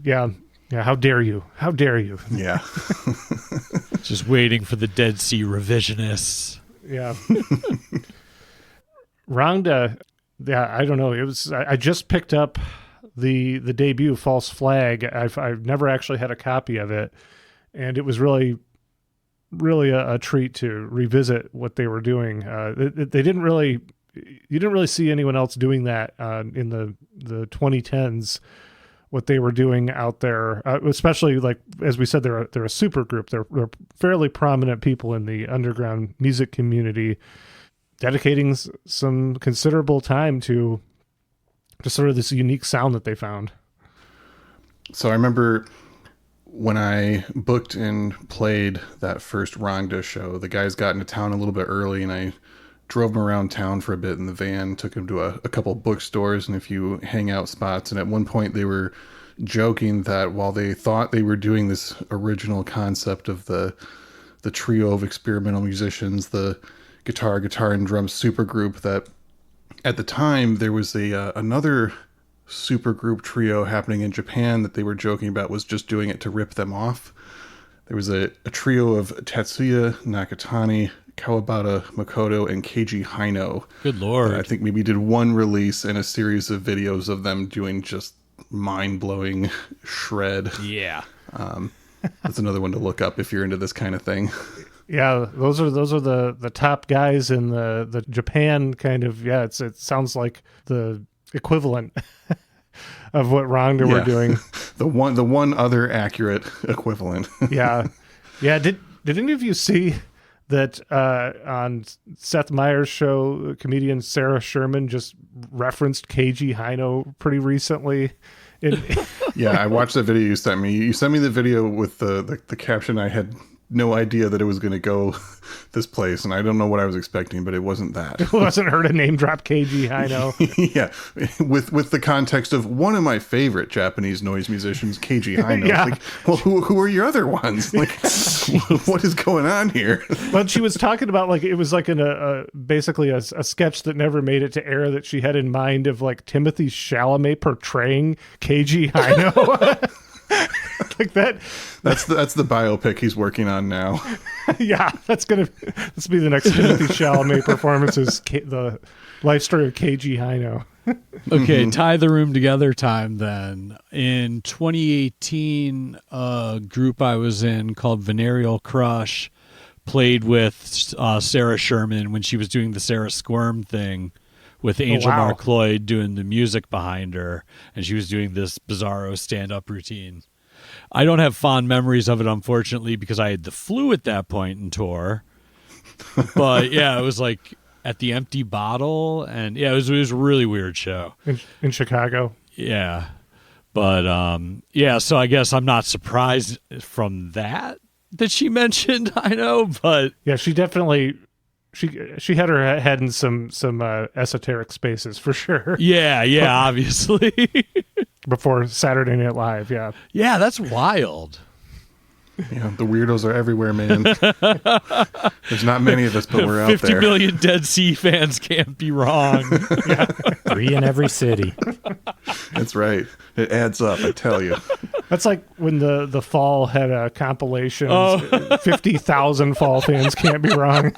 Yeah, how dare you? Yeah. Just waiting for the Dead Sea revisionists. Yeah. Rangda, yeah, I don't know. It was I just picked up the debut False Flag. I've never actually had a copy of it, and it was really a treat to revisit what they were doing. They didn't really, you didn't really see anyone else doing that in the 2010s. What they were doing out there, especially like as we said, they're a super group. They're fairly prominent people in the underground music community, dedicating some considerable time to sort of this unique sound that they found. So I remember when I booked and played that first Rangda show, the guys got into town a little bit early, and I drove them around town for a bit in the van, took them to a couple bookstores and a few hangout spots. And at one point they were joking that while they thought they were doing this original concept of the trio of experimental musicians, the guitar and drum supergroup, that at the time there was another supergroup trio happening in Japan that they were joking about was just doing it to rip them off. There was a trio of Tatsuya Nakatani, Kawabata Makoto, and Keiji Haino. Good Lord. I think maybe did one release and a series of videos of them doing just mind-blowing shred. Yeah. That's another one to look up if you're into this kind of thing. Yeah, those are the top guys in the Japan kind of, yeah, it sounds like the equivalent of what Rangda were doing. the one other accurate equivalent. Yeah. Did any of you see that on Seth Meyers' show, comedian Sarah Sherman just referenced Keiji Haino pretty recently? Yeah, I watched that video you sent me. You sent me the video with the caption. I had no idea that it was going to go this place, and I don't know what I was expecting, but it wasn't that. It wasn't her to name drop Keiji Haino. Yeah, with the context of one of my favorite Japanese noise musicians, Keiji Haino. Yeah. Like, well, who are your other ones? Like, what is going on here? But she was talking about, like, it was like basically a sketch that never made it to air that she had in mind of like Timothy Chalamet portraying Keiji Haino. Like that. That's the biopic he's working on now. Yeah, let's be the next Timothy Chalamet performance, is the life story of Keiji Haino. Okay, tie the room together time then. In 2018, a group I was in called Venereal Crush played with Sarah Sherman when she was doing the Sarah Squirm thing, with Angel Mark Lloyd doing the music behind her, and she was doing this bizarro stand-up routine. I don't have fond memories of it, unfortunately, because I had the flu at that point in tour. But yeah, it was like at the Empty Bottle, and yeah, it was a really weird show in Chicago. Yeah, but yeah, so I guess I'm not surprised from that she mentioned. I know, but yeah, she definitely. She had her head in some esoteric spaces for sure. Yeah, obviously. Before Saturday Night Live, yeah. Yeah, that's wild. Yeah, the weirdos are everywhere, man. There's not many of us, but we're out there. 50 million Dead Sea fans can't be wrong. Yeah. 3 in every city. That's right. It adds up, I tell you. That's like when the Fall had a compilation. 50,000 Fall fans can't be wrong.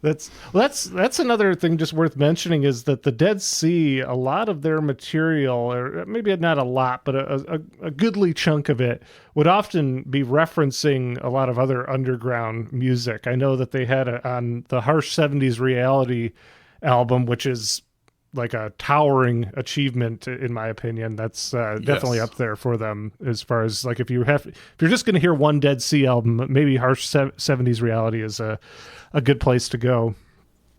That's another thing just worth mentioning, is that the Dead Sea, a lot of their material, or maybe not a lot, but a goodly chunk of it, would often be referencing a lot of other underground music. I know that they had on the Harsh 70s Reality album, which is like a towering achievement in my opinion. That's definitely up there for them, as far as like if you're just going to hear one Dead Sea album, maybe Harsh 70s Reality is a good place to go.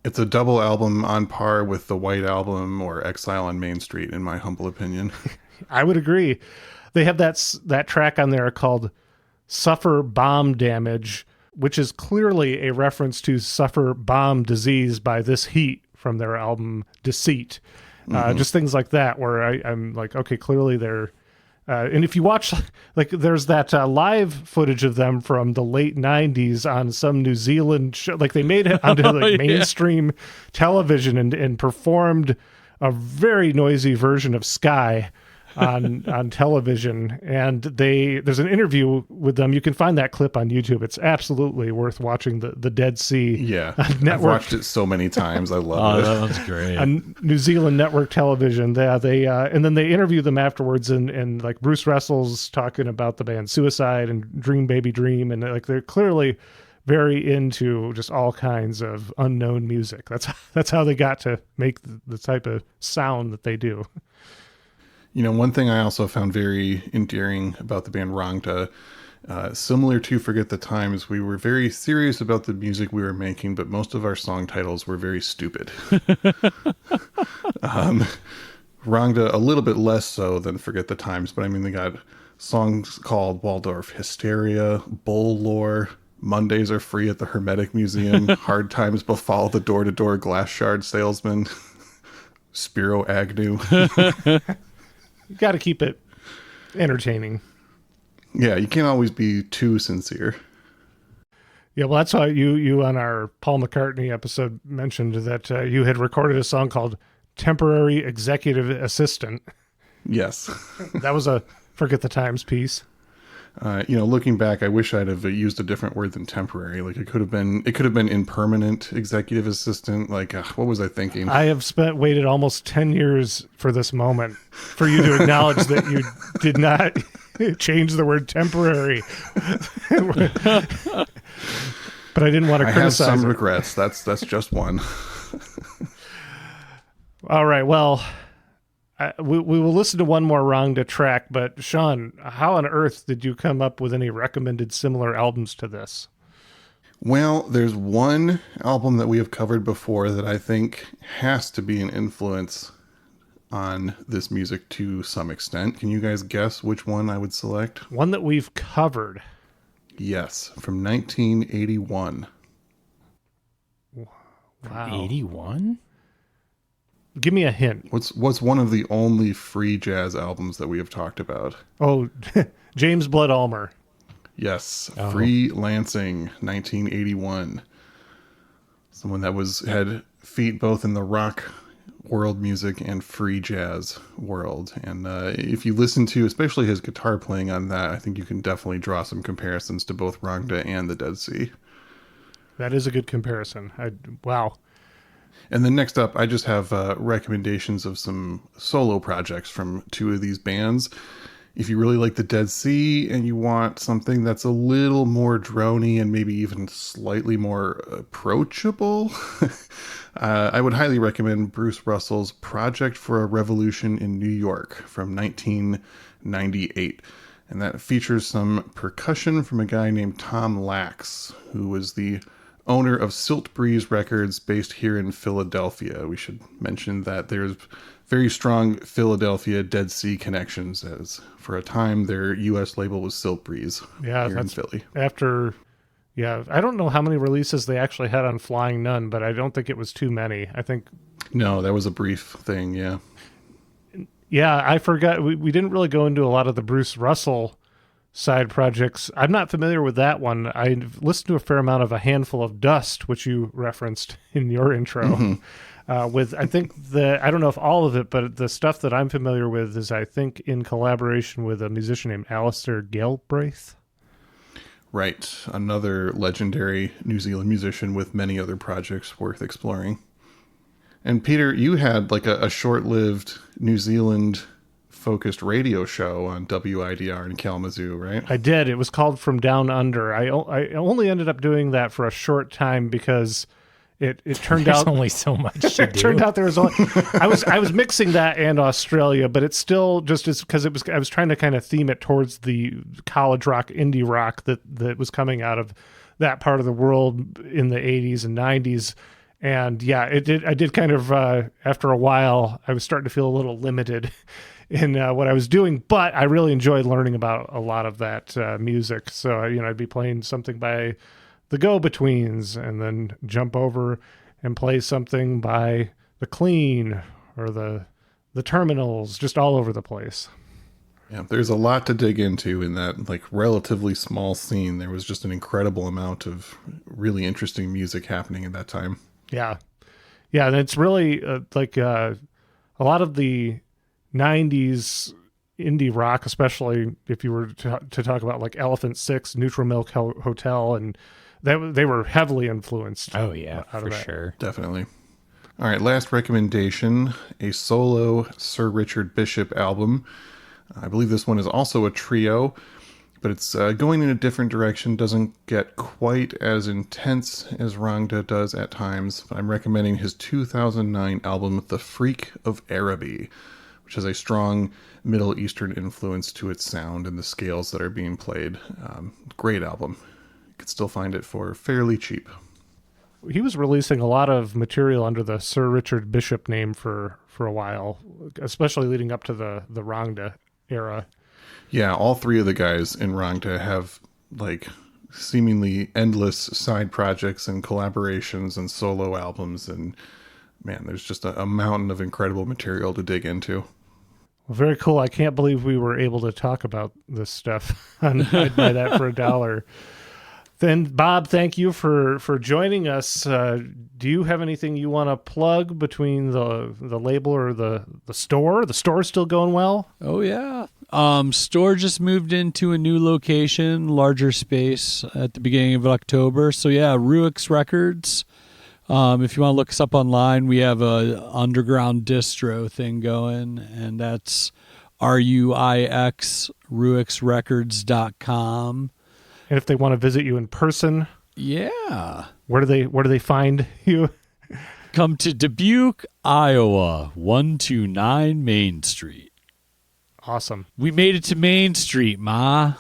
It's a double album on par with the White Album or Exile on Main Street, in my humble opinion. I would agree. They have that track on there called Suffer Bomb Damage, which is clearly a reference to Suffer Bomb Disease by This Heat from their album Deceit. Just things like that, where I'm like, okay, clearly they're and if you watch, like, there's that live footage of them from the late 90s on some New Zealand show. Like, they made it onto like mainstream television and performed a very noisy version of Sky on television, and there's an interview with them. You can find that clip on YouTube. It's absolutely worth watching. The Dead Sea. Yeah, network. I've watched it so many times. I love it. That was great. On New Zealand network television. They and then they interview them afterwards, and like Bruce Russell's talking about the band Suicide and Dream Baby Dream, and like they're clearly very into just all kinds of unknown music. That's how they got to make the type of sound that they do. You know, one thing I also found very endearing about the band Rangda, similar to Forget the Times, we were very serious about the music we were making, but most of our song titles were very stupid. Rangda, a little bit less so than Forget the Times, but I mean, they got songs called Waldorf Hysteria, Bull Lore, Mondays Are Free at the Hermetic Museum, Hard Times Befall the Door-to-Door Glass Shard Salesman, Spiro Agnew. You got to keep it entertaining. Yeah, you can't always be too sincere. Yeah, well, that's why you on our Paul McCartney episode mentioned that you had recorded a song called Temporary Executive Assistant. Yes. That was a Forget the Times piece. Looking back, I wish I'd have used a different word than temporary. Like it could have been impermanent executive assistant. Like, what was I thinking? I have waited almost 10 years for this moment for you to acknowledge that you did not change the word temporary. But I didn't want to criticize I have some it. regrets. That's just one. All right. Well, we will listen to one more Rangda track, but Sean, how on earth did you come up with any recommended similar albums to this? Well, there's one album that we have covered before that I think has to be an influence on this music to some extent. Can you guys guess which one I would select? One that we've covered. Yes, from 1981. Wow. 81? Give me a hint. What's one of the only free jazz albums that we have talked about? Oh, James Blood Ulmer. Yes, Freelancing, 1981. Someone that had feet both in the rock world music and free jazz world. And if you listen to especially his guitar playing on that, I think you can definitely draw some comparisons to both Rangda and the Dead Sea. That is a good comparison. Wow. And then next up, I just have recommendations of some solo projects from two of these bands. If you really like the Dead Sea and you want something that's a little more droney and maybe even slightly more approachable, I would highly recommend Bruce Russell's Project for a Revolution in New York from 1998. And that features some percussion from a guy named Tom Lax, who was the owner of Silt Breeze Records based here in Philadelphia. We should mention that there's very strong Philadelphia Dead Sea connections, as for a time their U.S. label was Silt Breeze here in Philly. I don't know how many releases they actually had on Flying Nun, but I don't think it was too many. I think... No, that was a brief thing, yeah. Yeah, I forgot. We didn't really go into a lot of the Bruce Russell side projects. I'm not familiar with that one. I've listened to a fair amount of A Handful of Dust, which you referenced in your intro. Mm-hmm. I don't know if all of it, but the stuff that I'm familiar with is, I think, in collaboration with a musician named Alistair Galbraith. Right. Another legendary New Zealand musician with many other projects worth exploring. And Peter, you had like a short-lived New Zealand focused radio show on WIDR in Kalamazoo, right? I did. It was called From Down Under. I only ended up doing that for a short time because it turned out only so much to it do. turned out there was only I was mixing that and Australia, but it's still just as because I was trying to kind of theme it towards the college rock, indie rock that was coming out of that part of the world in the 80s and 90s. And yeah, I did kind of after a while I was starting to feel a little limited in what I was doing, but I really enjoyed learning about a lot of that music. So, I'd be playing something by the Go-Betweens and then jump over and play something by the Clean or the Terminals, just all over the place. Yeah, there's a lot to dig into in that like relatively small scene. There was just an incredible amount of really interesting music happening at that time. Yeah. Yeah, and it's really a lot of the 90s indie rock, especially if you were to talk about like Elephant Six, Neutral Milk Hotel, and they were heavily influenced. Oh yeah, out for of that. sure. Definitely. All right, last recommendation, a solo Sir Richard Bishop album. I believe this one is also a trio, but it's going in a different direction, doesn't get quite as intense as Rangda does at times. But I'm recommending his 2009 album, The Freak of Araby, which has a strong Middle Eastern influence to its sound and the scales that are being played. Great album. You can still find it for fairly cheap. He was releasing a lot of material under the Sir Richard Bishop name for a while, especially leading up to the Rangda era. Yeah, all three of the guys in Rangda have like seemingly endless side projects and collaborations and solo albums, and man, there's just a mountain of incredible material to dig into. Well, very cool. I can't believe we were able to talk about this stuff. I'd buy that for $1. Then, Bob, thank you for joining us. Do you have anything you want to plug between the label or the store? The store's still going well? Oh, yeah. Store just moved into a new location, larger space at the beginning of October. So, yeah, Ruix Records. If you want to look us up online, we have a underground distro thing going, and that's RUIX, ruixrecords.com. And if they want to visit you in person, yeah, where do they find you? Come to Dubuque, Iowa, 129 Main Street. Awesome. We made it to Main Street, Ma.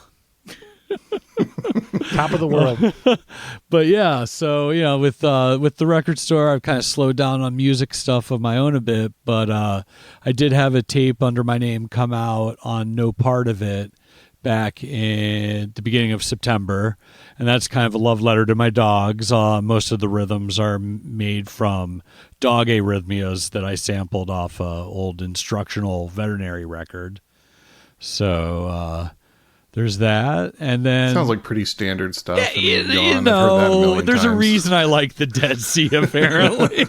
Top of the world. But yeah, so with the record store, I've kind of slowed down on music stuff of my own a bit, but I did have a tape under my name come out on No Part of It back in the beginning of September, and that's kind of a love letter to my dogs. Most of the rhythms are made from dog arrhythmias that I sampled off a old instructional veterinary record. So there's that, and then sounds like pretty standard stuff. Yeah, there's times. a reason I like the Dead Sea, apparently.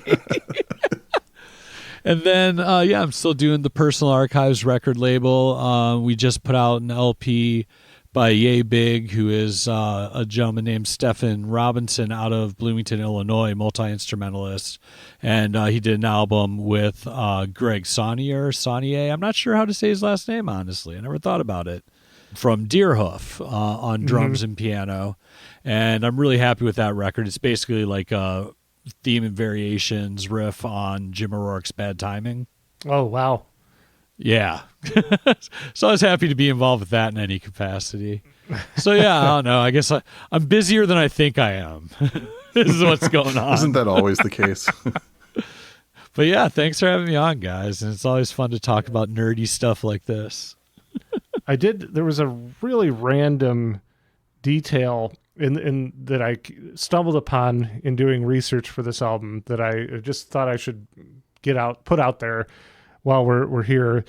And then, I'm still doing the Personal Archives record label. We just put out an LP by Yay Big, who is a gentleman named Stephen Robinson out of Bloomington, Illinois, multi-instrumentalist. And he did an album with Greg Saunier. I'm not sure how to say his last name, honestly. I never thought about it. From Deerhoof on drums and piano. And I'm really happy with that record. It's basically like a theme and variations riff on Jim O'Rourke's Bad Timing. Oh, wow. Yeah. So I was happy to be involved with that in any capacity. So yeah, I don't know. I guess I'm busier than I think I am. This is what's going on. Isn't that always the case? But yeah, thanks for having me on, guys. And it's always fun to talk about nerdy stuff like this. There was a really random detail in that I stumbled upon in doing research for this album that I just thought I should put out there while we're here.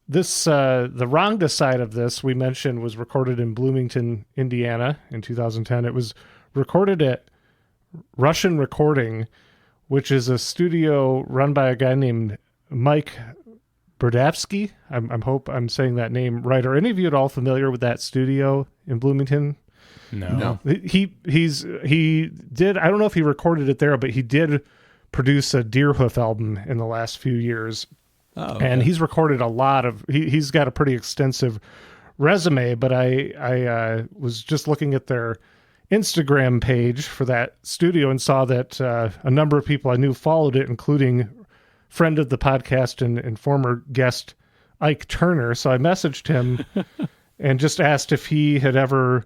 This the Rangda side of this we mentioned was recorded in Bloomington, Indiana in 2010. It was recorded at Russian Recording, which is a studio run by a guy named Mike Berdavsky. I hope I'm saying that name right. Are any of you at all familiar with that studio in Bloomington? No. He did. I don't know if he recorded it there, but he did produce a Deerhoof album in the last few years. Oh, and he's recorded a lot of. He's got a pretty extensive resume. But I was just looking at their Instagram page for that studio and saw that a number of people I knew followed it, including friend of the podcast and former guest Ike Turner. So I messaged him and just asked if he had ever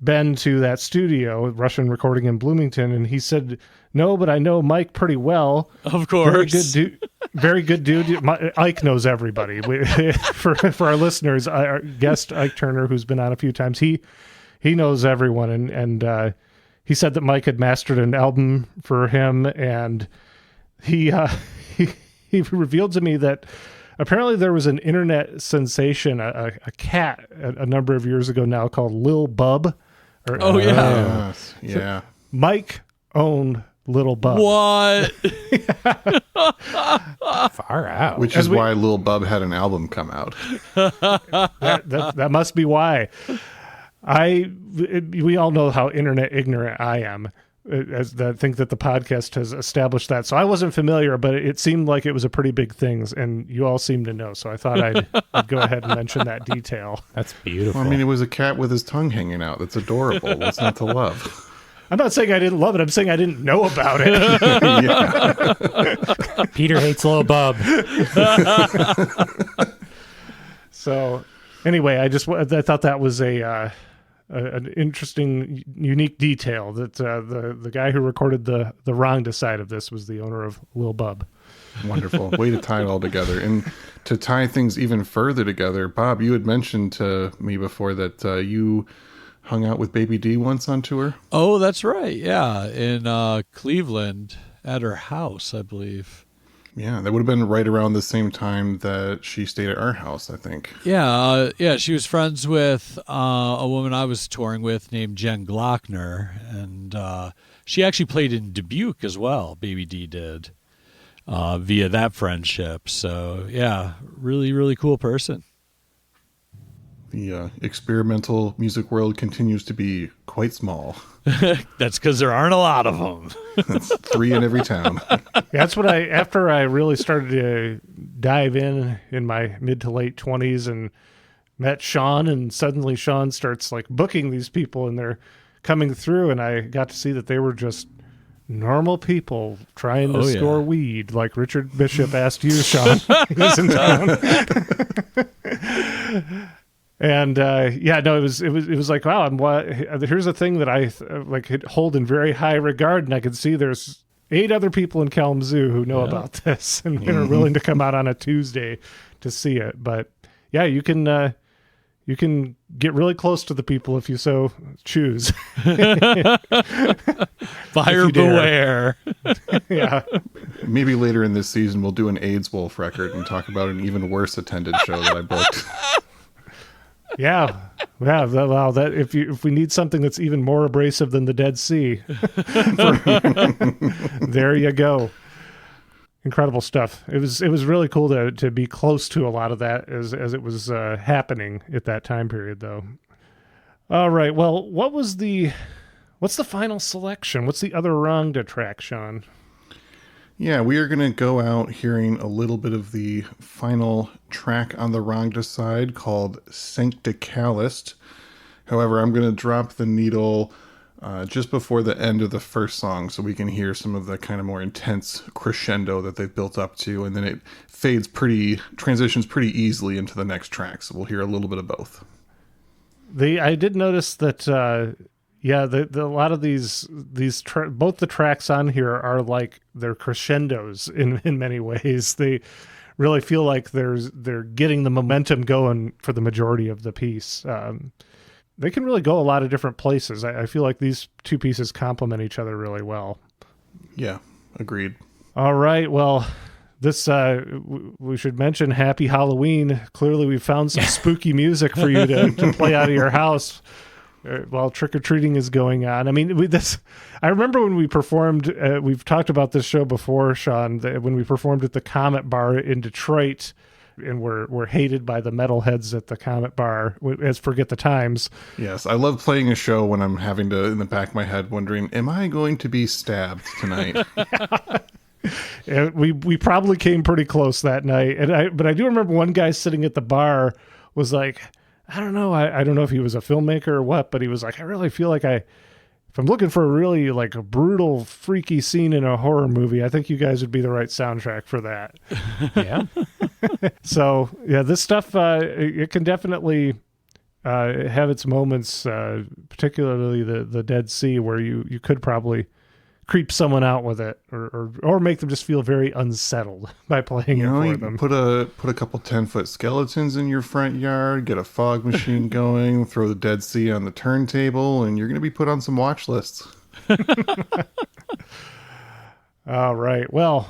been to that studio, Russian Recording in Bloomington, and he said no, but I know Mike pretty well. Of course. Very good dude. Ike knows everybody. For our listeners, our guest Ike Turner, who's been on a few times, he knows everyone, and he said that Mike had mastered an album for him, and he revealed to me that apparently there was an internet sensation, a cat a number of years ago now called Lil Bub. Yeah. Yeah. Mike owned Lil Bub. What? Far out. Which is why Lil Bub had an album come out. That must be why. We all know how internet ignorant I am. I think that the podcast has established that. So I wasn't familiar, but it seemed like it was a pretty big thing, and you all seem to know. So I thought I'd go ahead and mention that detail. That's beautiful. Well, I mean, it was a cat with his tongue hanging out. That's adorable. What's not to love? I'm not saying I didn't love it. I'm saying I didn't know about it. Yeah. Peter hates Lil Bub. So anyway, I thought that was an interesting, unique detail that the guy who recorded the Rangda side of this was the owner of Lil Bub. Wonderful. Way to tie it all together. And to tie things even further together, Bob, you had mentioned to me before that you hung out with Baby D once on tour. Oh, that's right. Yeah, in Cleveland at her house, I believe. Yeah, that would have been right around the same time that she stayed at our house, I think. Yeah, she was friends with a woman I was touring with named Jen Glockner, and she actually played in Dubuque as well, Baby D did, via that friendship. So, yeah, really, really cool person. The experimental music world continues to be quite small. That's because there aren't a lot of them. That's 3 in every town. That's what after I really started to dive in my mid to late 20s and met Sean, and suddenly Sean starts like booking these people and they're coming through, and I got to see that they were just normal people trying to store weed, like Richard Bishop asked you, Sean. He was in town. And it was like, wow, here's a thing that I hold in very high regard, and I can see there's 8 other people in Kalamazoo who know about this and are willing to come out on a Tuesday to see it. But yeah, you can get really close to the people if you so choose. Buyer beware. Yeah. Maybe later in this season we'll do an AIDS Wolf record and talk about an even worse attended show that I booked. Yeah. Wow. That if we need something that's even more abrasive than the Dead Sea, there you go. Incredible stuff. It was really cool to be close to a lot of that as it was happening at that time period, though. All right. Well, what's the final selection? What's the other Rangda track, Sean? Yeah, we are going to go out hearing a little bit of the final track on the Rangda side called Sancticalist. However, I'm going to drop the needle just before the end of the first song so we can hear some of the kind of more intense crescendo that they've built up to, and then it transitions pretty easily into the next track, so we'll hear a little bit of both. I did notice that a lot of these both the tracks on here are like they're crescendos in many ways. They really feel like they're getting the momentum going for the majority of the piece. They can really go a lot of different places. I feel like these two pieces complement each other really well. Yeah, agreed. All right, well, this we should mention Happy Halloween. Clearly, we've found some spooky music for you to play out of your house while trick-or-treating is going on. I mean, I remember when we performed, we've talked about this show before, Sean, when we performed at the Comet Bar in Detroit, and we're hated by the metalheads at the Comet Bar as Forget the Times. Yes, I love playing a show when I'm having to, in the back of my head, wondering, am I going to be stabbed tonight? And we probably came pretty close that night. But I do remember one guy sitting at the bar was like, I don't know. I don't know if he was a filmmaker or what, but he was like, I really feel like if I'm looking for a really like a brutal, freaky scene in a horror movie, I think you guys would be the right soundtrack for that. Yeah. So yeah, this stuff, it can definitely have its moments, particularly the Dead Sea, where you could probably creep someone out with it, or make them just feel very unsettled by playing it for them. Put a couple 10-foot skeletons in your front yard, get a fog machine going, throw the Dead Sea on the turntable, and you're going to be put on some watch lists. All right. Well,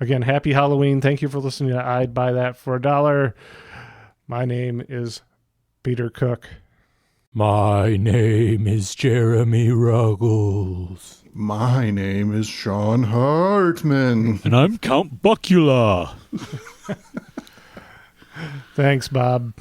again, happy Halloween. Thank you for listening to I'd Buy That for $1. My name is Peter Cook. My name is Jeremy Ruggles. My name is Sean Hartman. And I'm Count Buckula. Thanks, Bob.